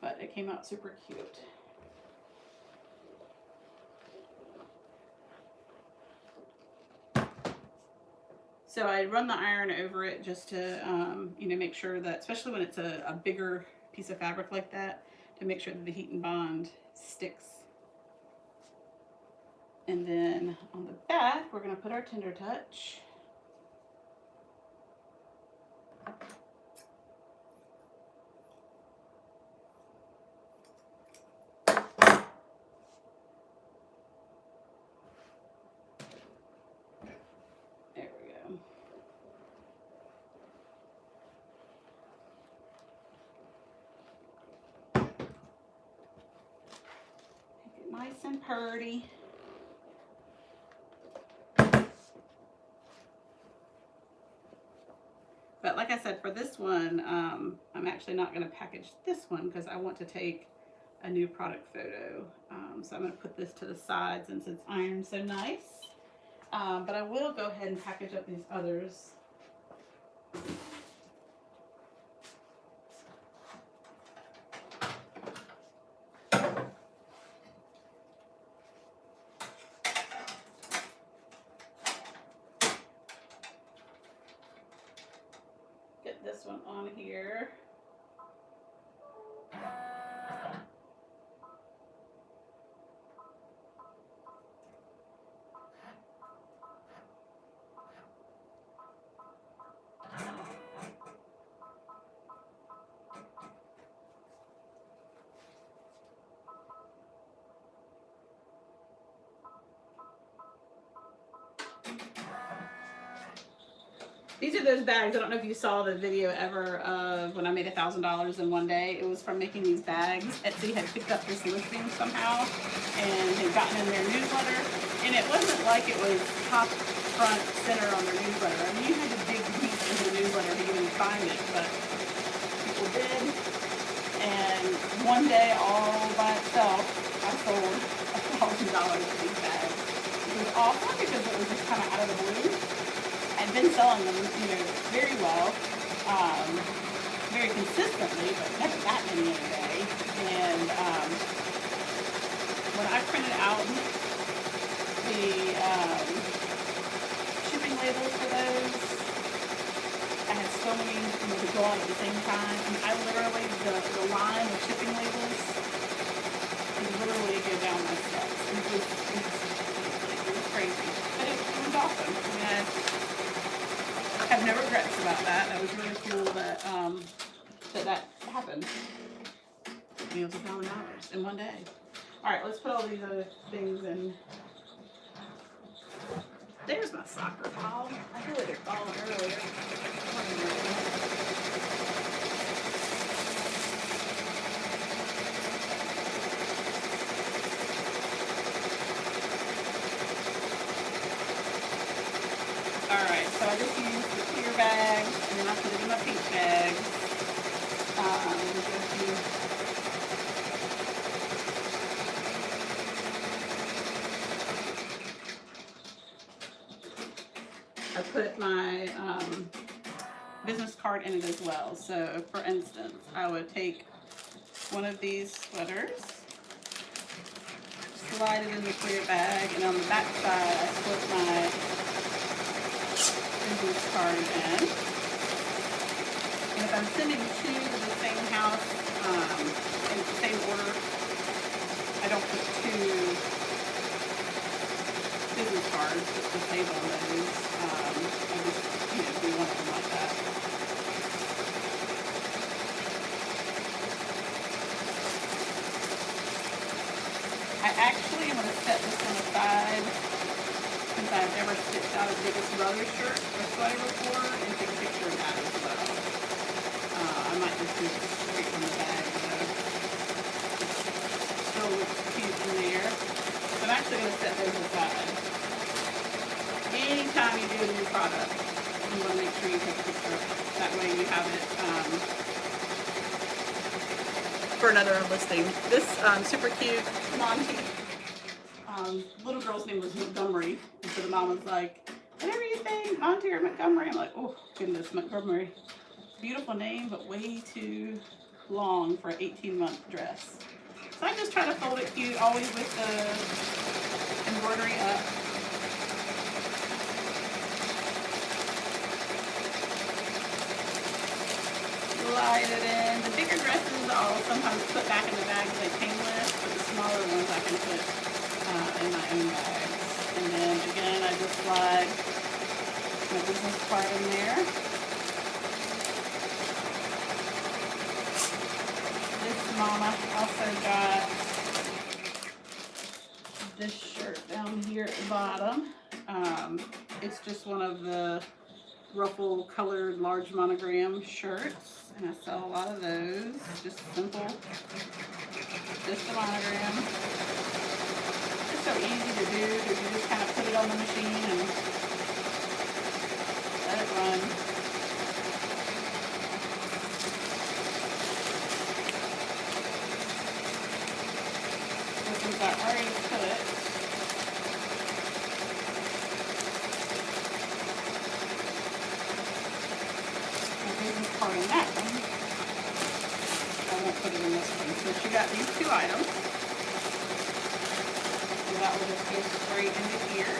but it came out super cute. So I run the iron over it just to, make sure that, especially when it's a bigger piece of fabric like that, to make sure that the heat and bond sticks. And then on the back, we're going to put our Tender Touch. Nice and purty. But like I said, for this one, I'm actually not going to package this one because I want to take a new product photo. So I'm going to put this to the side since it's ironed so nice. But I will go ahead and package up these others. Get this one on here. These are those bags. I don't know if you saw the video ever of when I made $1,000 in one day. It was from making these bags. Etsy had picked up this listing somehow and had gotten in their newsletter. And it wasn't like it was top, front, center on their newsletter. I mean, you had to dig deep into the newsletter to even find it, but people did. And one day, all by itself, I sold $1,000 of these bags. It was awesome because it was just kind of out of the blue. I've been selling them, very well, very consistently, but never that many in a day. And when I printed out the shipping labels for those, I had so many to go on at the same time. And I literally, the line of shipping labels could literally go down my steps. It was crazy. But it was awesome. I mean, I have no regrets about that. That was really cool that that happened. It was $1,000 in one day. All right, let's put all these other things in. There's my soccer ball. I feel like they're falling earlier. Alright, so I just used the clear bag, and then I put it in my pink bag. I put my business card in it as well. So, for instance, I would take one of these sweaters, slide it in the clear bag, and on the back side, I split my business card again. And if I'm sending two to the same house in the same order, I don't put two business cards to save on those. I just, do one of them like that. I actually am going to set this one aside since I've never stitched out a Biggest Brother shirt or sweater before, and take a picture of that as well. I might just do it straight from the bag though. Still looks cute in there. So I'm actually going to set those aside. Anytime you do a new product, you want to make sure you take a picture of it. That way you have it for another listing. This super cute Monty. Little girl's name was Montgomery, and so the mom was like, whatever you think, Monty or Montgomery. I'm like, oh goodness, Montgomery. Beautiful name, but way too long for an 18-month dress. So I just try to fold it cute, always with the embroidery up. Slide it in. The bigger dresses I'll sometimes put back in the bags they came with, but the smaller ones I can put in my own bags. And then again, I just slide my business card in there. This mama also got this shirt down here at the bottom. It's just one of the ruffle colored large monogram shirts, and I sell a lot of those. Just simple, just a monogram. It's so easy to do because you just kind of put it on the machine and let it run. This one's I already put. Business card in that one. I won't put it in this one. So she got these two items. So that will just go straight into here.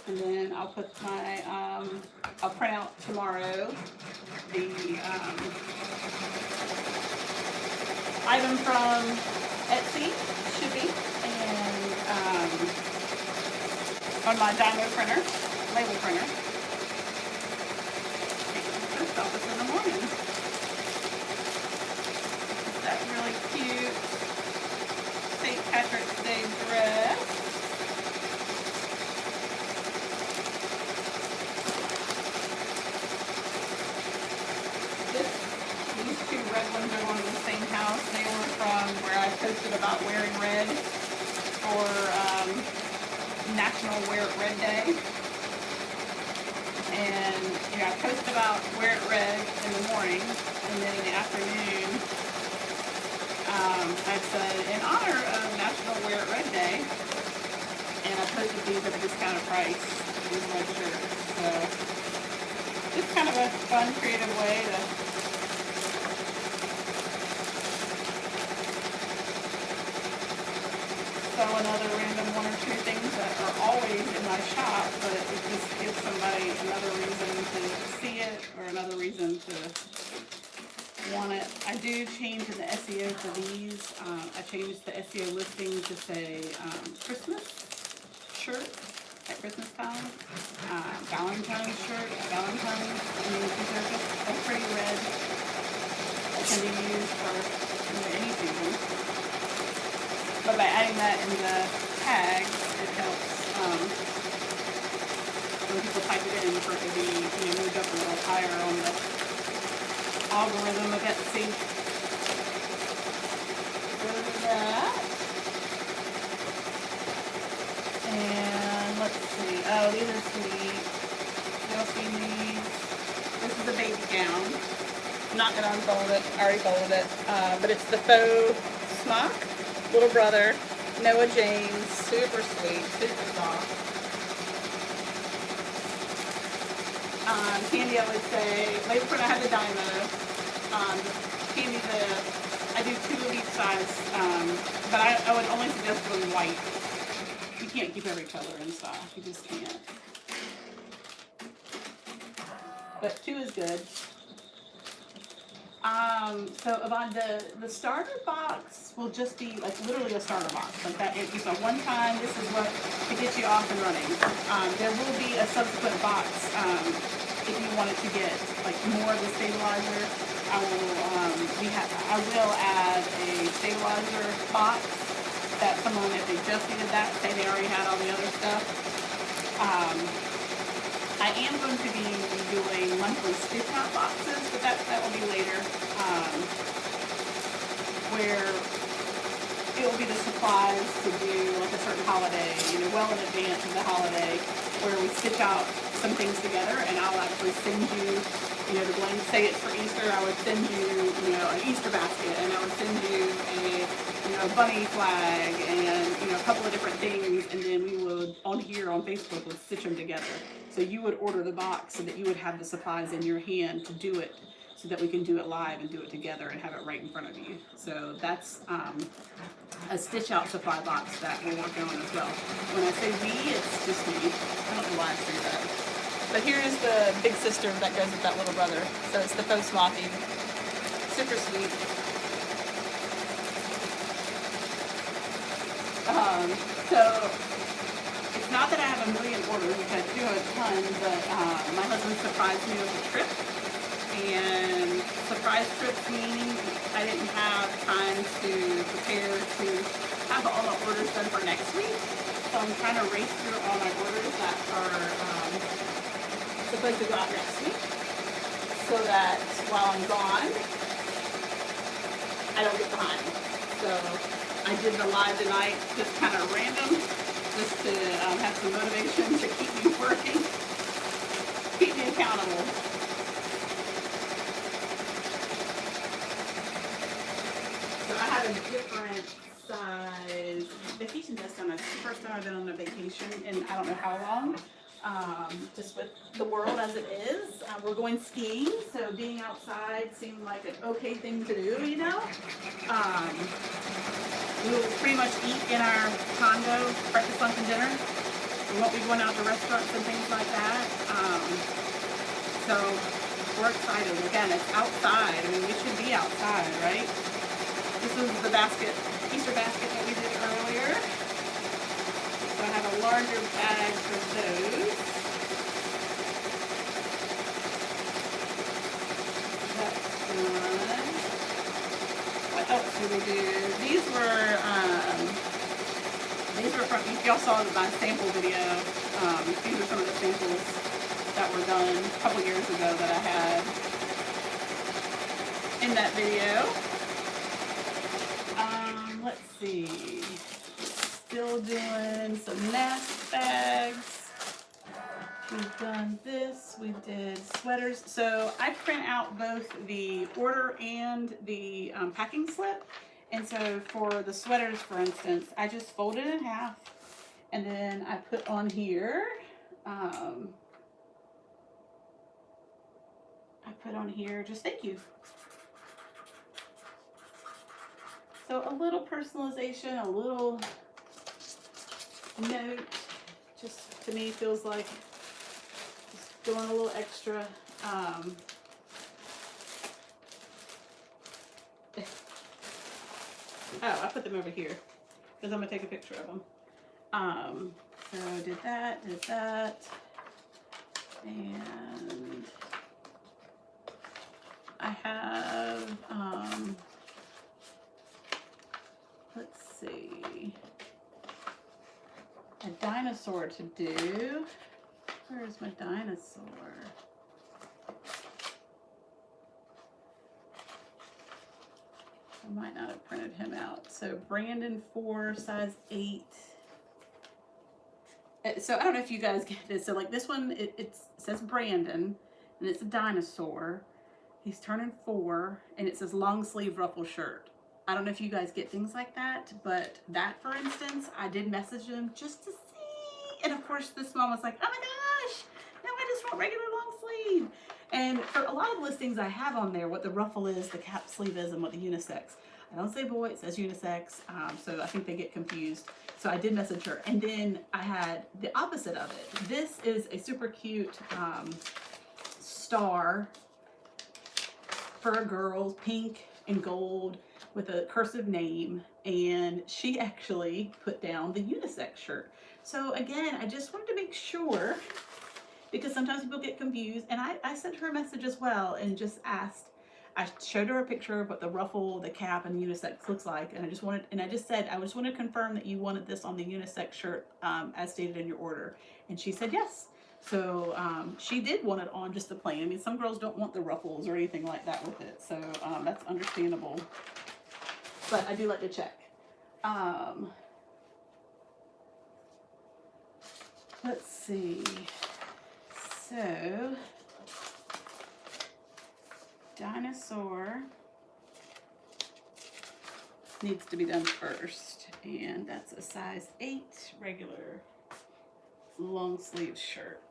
And then I'll put my, I'll print out tomorrow the item from Etsy shipping and on my Dymo printer, label printer. Take it to the post office in the morning. That really cute St. Patrick's Day dress. These two red ones are one of the same house. They were from where I posted about wearing red for National Wear It Red Day. And I post about wear it red in the morning, and then in the afternoon I said in honor of National Wear It Red Day, and I posted these at a discounted price. These red shirts. So it's kind of a fun, creative way to sew another random one or two things that are always in my shop, but it just gives somebody another reason to see it or another reason to want it. I do change in the SEO for these. I changed the SEO listing to say Christmas shirt at Christmas time, Valentine's shirt at Valentine's. I mean, because they're just a pretty red that can be used for any season. But by adding that in the tags, it helps when people type it in for it to be moved up a little higher on the algorithm of Etsy. Go to that. And let's see. Oh, these are sweet. You'll see these. This is a baby gown. I'm not going to unfold it. I already folded it. But it's the faux smock. Little brother, Noah James, super sweet, super soft. Candy, I would say, label print, I have the Dymo. Candy, I size, but I would only suggest going white. You can't keep every color in stock. You just can't. But 2 is good. So Yvonne, the starter box will just be like literally a starter box. Like that, it's just a one time, this is what to get you off and running. There will be a subsequent box, if you wanted to get like more of the stabilizer. I will add a stabilizer box that someone, if they just needed that, say they already had all the other stuff. I am going to be doing monthly stitch out boxes, but that will be later, where it will be the supplies to do like a certain holiday, well in advance of the holiday, where we stitch out some things together, and I'll actually send you, the blank, say it's for Easter, I would send you, an Easter basket, and I would send you a bunny flag, and, a couple of different things, and then we would, on here on Facebook, would stitch them together. So you would order the box so that you would have the supplies in your hand to do it, so that we can do it live and do it together and have it right in front of you. So that's a stitch out supply box that we're working on as well. When I say we, it's just me. I don't know why I say that. But here's the big sister that goes with that little brother. So it's the faux smocky. Super sweet. So it's not that I have a million orders, which I do have a ton, but my husband surprised me with a trip. And surprise trips meaning I didn't have time to prepare to have all the orders done for next week. So I'm trying to race through all my orders that are supposed to go out next week, so that while I'm gone, I don't get behind. So I did the live tonight, just kind of random, just to have some motivation to keep me working, keep me accountable. So I have a different size vacation vest on. It's the first time I've been on a vacation in I don't know how long. Just with the world as it is. We're going skiing, so being outside seemed like an okay thing to do, We'll pretty much eat in our condo, breakfast, lunch, and dinner. We won't be going out to restaurants and things like that. So we're excited. Again, it's outside. I mean, we should be outside, right? This is the basket, Easter basket that we did earlier. So I have a larger bag for those. That's done. What else did we do? These were from, y'all saw my sample video. These are some of the samples that were done a couple years ago that I had in that video. Let's see. Still doing some nest bags. We've done this. We did sweaters. So I print out both the order and the packing slip. And so for the sweaters, for instance, I just fold it in half, and then I put on here. I put on here just thank you. So a little personalization, a little note, just to me feels like just doing a little extra. Oh, I put them over here because I'm gonna take a picture of them. So did that, and I have let's see, a dinosaur to do. Where's my dinosaur? I might not have printed him out. So Brandon 4, size 8. So I don't know if you guys get this. So like this one, it says Brandon, and it's a dinosaur. He's turning 4, and it says long sleeve ruffle shirt. I don't know if you guys get things like that, but that, for instance, I did message him just to see. And of course, this mom was like, oh my gosh, no, I just want regular long sleeve. And for a lot of listings I have on there, what the ruffle is, the cap sleeve is, and what the unisex. I don't say boy, it says unisex. So I think they get confused. So I did message her. And then I had the opposite of it. This is a super cute star for a girl, pink and gold with a cursive name. And she actually put down the unisex shirt. So again, I just wanted to make sure, because sometimes people get confused. And I sent her a message as well and just asked, I showed her a picture of what the ruffle, the cap, and the unisex looks like, and I just said, I just want to confirm that you wanted this on the unisex shirt as stated in your order, and she said yes. So she did want it on just the plain. I mean, some girls don't want the ruffles or anything like that with it, so that's understandable. But I do like to check. Let's see. So. Dinosaur needs to be done first, and that's a size 8 regular long sleeve shirt.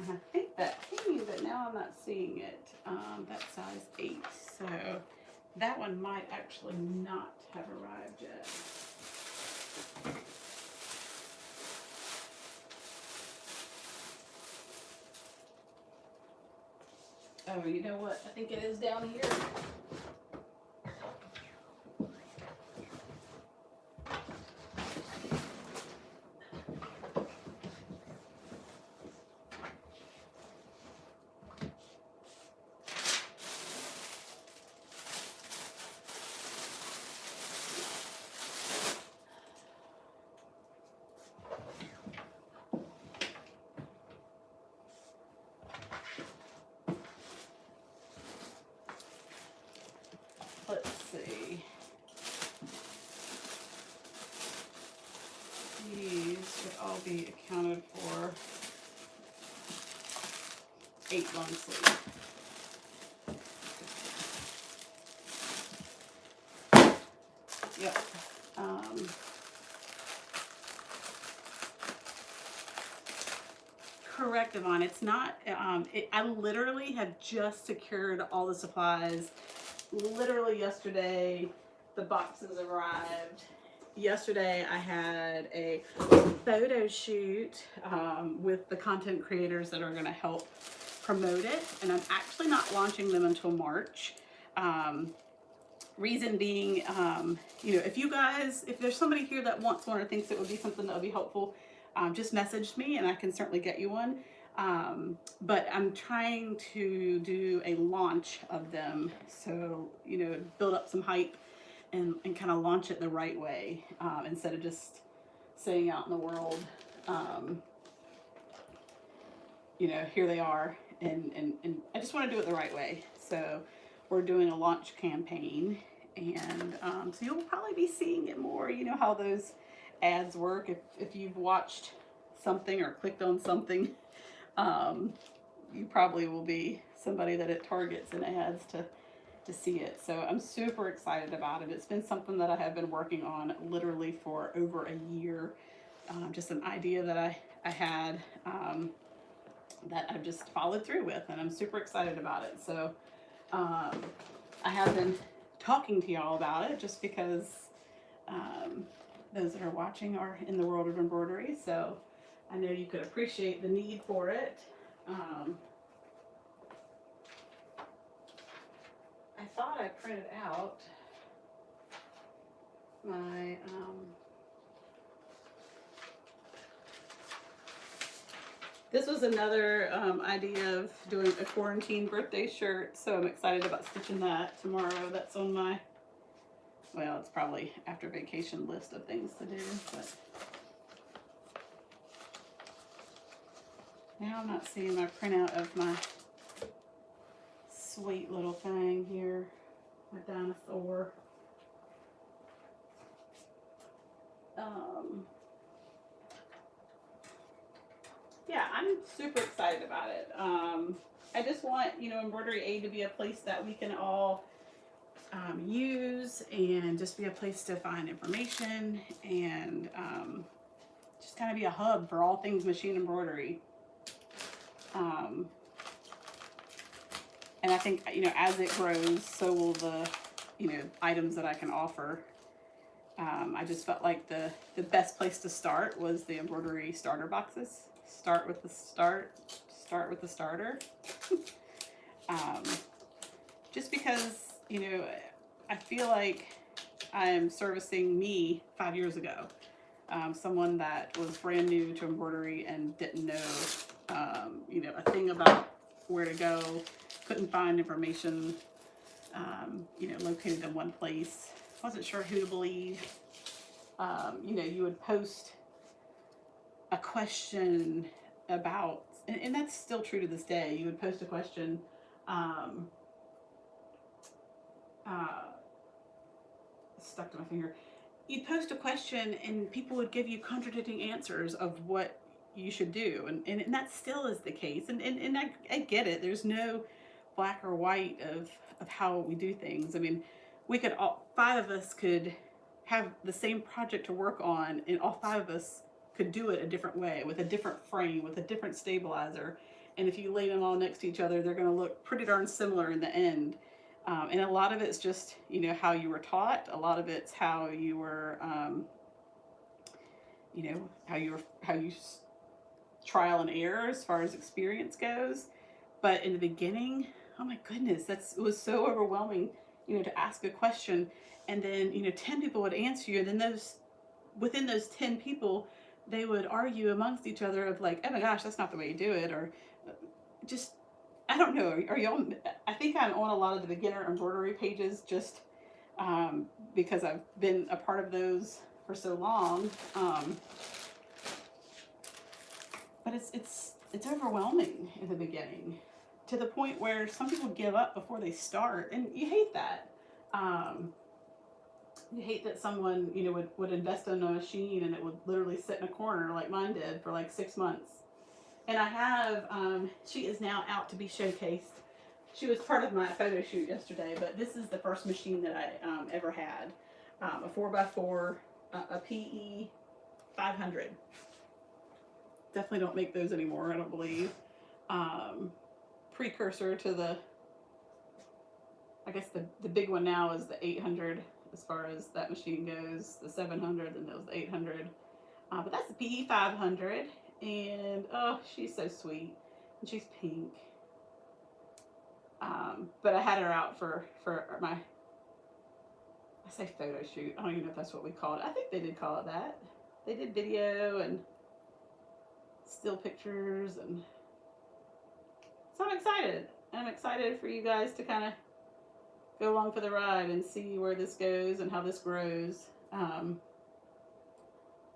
And I think that came, but now I'm not seeing it. That's size 8, so that one might actually not have arrived yet. Oh, you know what? I think it is down here. Let's see. These should all be accounted for 8 long sleeve. Yep. Correct, Yvonne. It's not, I literally have just secured all the supplies. Literally yesterday, the boxes arrived. Yesterday, I had a photo shoot with the content creators that are going to help promote it. And I'm actually not launching them until March. Reason being, you know, if there's somebody here that wants one or thinks it would be something that would be helpful, just message me and I can certainly get you one. But I'm trying to do a launch of them. So, you know, build up some hype and kind of launch it the right way, instead of just saying out in the world, you know, here they are. And I just want to do it the right way. So we're doing a launch campaign, and so you'll probably be seeing it more. You know how those ads work. If you've watched something or clicked on something, you probably will be somebody that it targets in ads to see it. So I'm super excited about it. It's been something that I have been working on literally for over a year. Just an idea that I had, that I've just followed through with, and I'm super excited about it. So I have been talking to y'all about it just because those that are watching are in the world of embroidery, so I know you could appreciate the need for it. I thought I printed out my this was another idea of doing a quarantine birthday shirt, so I'm excited about stitching that tomorrow. That's on my, well, it's probably after vacation list of things to do, but now I'm not seeing my printout of my sweet little thing here, my dinosaur. Yeah, I'm super excited about it. I just want, you know, Embroidery Aid to be a place that we can all use and just be a place to find information and just kind of be a hub for all things machine embroidery. And I think, as it grows, so will the, items that I can offer. I just felt like the best place to start was the embroidery starter boxes. Start with the starter. Just because, I feel like I'm servicing me 5 years ago. Someone that was brand new to embroidery and didn't know, a thing about where to go, couldn't find information, located in one place, wasn't sure who to believe. You would post a question about, and that's still true to this day, you would post a question, stuck to my finger. You'd post a question and people would give you contradicting answers of what you should do. And that still is the case. And I get it. There's no black or white of how we do things. I mean, we could five of us could have the same project to work on, and all five of us could do it a different way, with a different frame, with a different stabilizer. And if you lay them all next to each other, they're going to look pretty darn similar in the end. And a lot of it's just, how you were taught. A lot of it's how you were, how you trial and error as far as experience goes. But in the beginning, oh my goodness, it was so overwhelming, to ask a question, and then, 10 people would answer you, and then within those 10 people, they would argue amongst each other of like, oh my gosh, that's not the way you do it, or just, I don't know. Are y'all? I think I'm on a lot of the beginner embroidery pages just because I've been a part of those for so long. But it's overwhelming in the beginning, to the point where some people give up before they start, and you hate that. You hate that someone would invest in a machine and it would literally sit in a corner like mine did for like 6 months. And I have, she is now out to be showcased. She was part of my photo shoot yesterday, but this is the first machine that I ever had. A 4x4, a PE 500. Definitely don't make those anymore, I don't believe. Precursor to I guess the big one now is the 800 as far as that machine goes. The 700, and that was the 800. But that's the PE 500. And oh, she's so sweet, and she's pink. But I had her out for my, I say photo shoot, I don't even know if that's what we called it. I think they did call it that. They did video and still pictures, and so I'm excited. I'm excited for you guys to kind of go along for the ride and see where this goes and how this grows.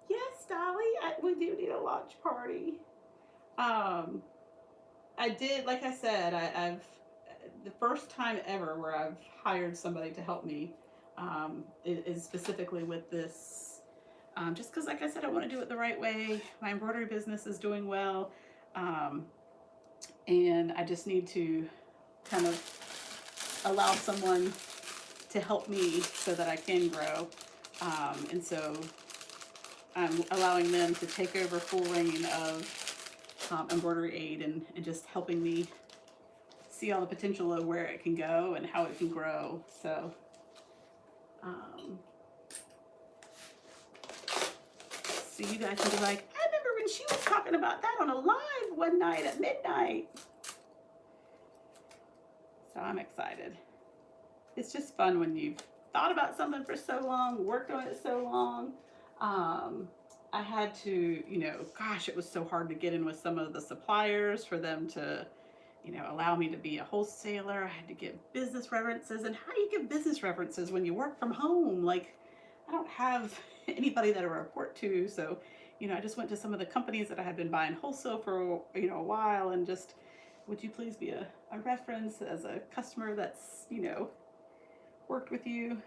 Yes, Dolly, we do need a launch party. I did, like I said, I've the first time ever where I've hired somebody to help me is specifically with this. Just because, like I said, I want to do it the right way. My embroidery business is doing well, and I just need to kind of allow someone to help me so that I can grow. And so I'm allowing them to take over full reign of embroidery aid and just helping me see all the potential of where it can go and how it can grow. So so you guys can be like, I remember when she was talking about that on a live one night at midnight. So I'm excited. It's just fun when you've thought about something for so long, worked on it so long. I had to, gosh, it was so hard to get in with some of the suppliers for them to, allow me to be a wholesaler. I had to give business references. And how do you give business references when you work from home? Like, I don't have anybody that I report to. So, I just went to some of the companies that I had been buying wholesale for, a while, and just, would you please be a reference as a customer that's, worked with you,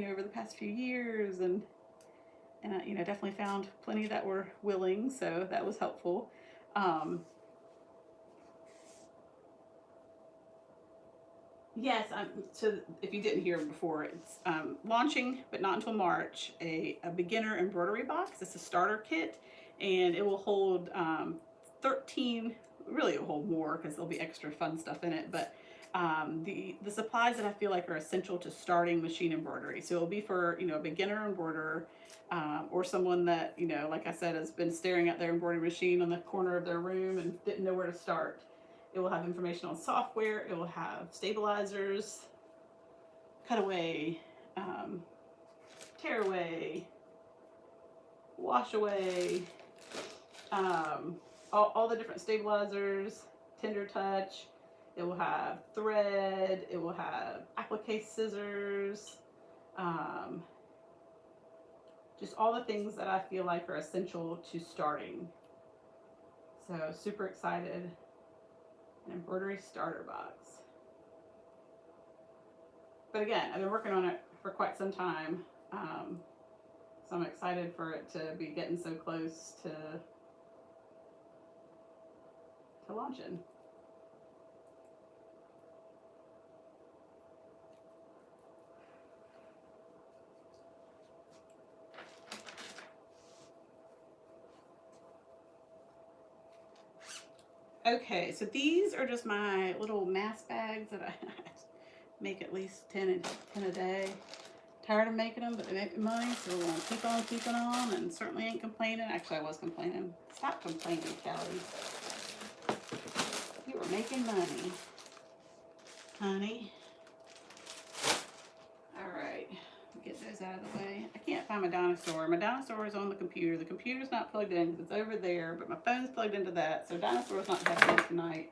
over the past few years, and definitely found plenty that were willing, so that was helpful. Yes, so if you didn't hear before, it's launching, but not until March, a beginner embroidery box. It's a starter kit, and it will hold 13, really it will hold more because there'll be extra fun stuff in it, but the supplies that I feel like are essential to starting machine embroidery. So it'll be for, you know, a beginner embroiderer, or someone that, you know, like I said, has been staring at their embroidery machine on the corner of their room and didn't know where to start. It will have information on software. It will have stabilizers, cutaway, tear away, wash away, all the different stabilizers, tender touch. It will have thread. It will have applique scissors. Just all the things that I feel like are essential to starting. So super excited. An embroidery starter box. But again, I've been working on it for quite some time, so I'm excited for it to be getting so close to launching. Okay, so these are just my little mask bags that I make at least 10 a day. Tired of making them, but they make me money, so we're gonna keep on, and certainly ain't complaining. Actually, I was complaining. Stop complaining, Kelly. You were making money, honey. All right, get those out of the way. I can't find my dinosaur. My dinosaur is on the computer. The computer's not plugged in because it's over there, but my phone's plugged into that, so dinosaur's not happening tonight.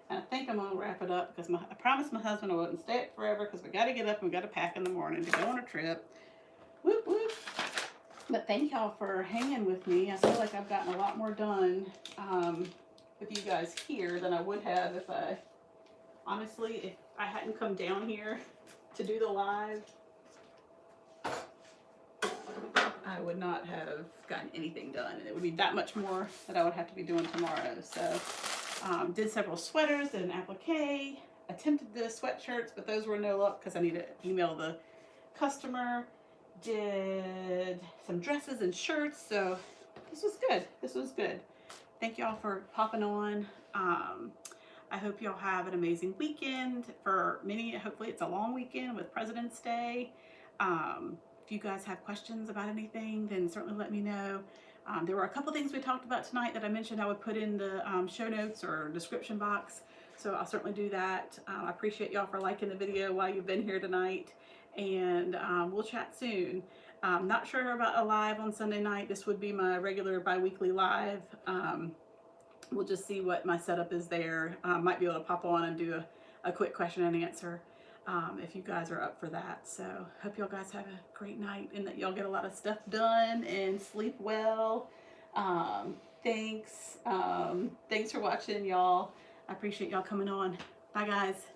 And I think I'm gonna wrap it up because I promised my husband I wouldn't stay up forever because we gotta get up and we gotta pack in the morning to go on a trip. Whoop whoop. But thank y'all for hanging with me. I feel like I've gotten a lot more done with you guys here than I would have if I hadn't come down here to do the live. I would not have gotten anything done, and it would be that much more that I would have to be doing tomorrow. So did several sweaters, did an applique, attempted the sweatshirts, but those were no luck because I need to email the customer. Did some dresses and shirts, so this was good. This was good. Thank y'all for popping on. I hope y'all have an amazing weekend. For many, hopefully it's a long weekend with President's Day. If you guys have questions about anything, then certainly let me know. There were a couple things we talked about tonight that I mentioned I would put in the show notes or description box, so I'll certainly do that. I appreciate y'all for liking the video while you've been here tonight, and we'll chat soon. Not sure about a live on Sunday night. This would be my regular bi-weekly live. We'll just see what my setup is there. Might be able to pop on and do a quick question and answer if you guys are up for that. So hope y'all guys have a great night and that y'all get a lot of stuff done and sleep well. Thanks for watching, y'all. I appreciate y'all coming on. Bye, guys.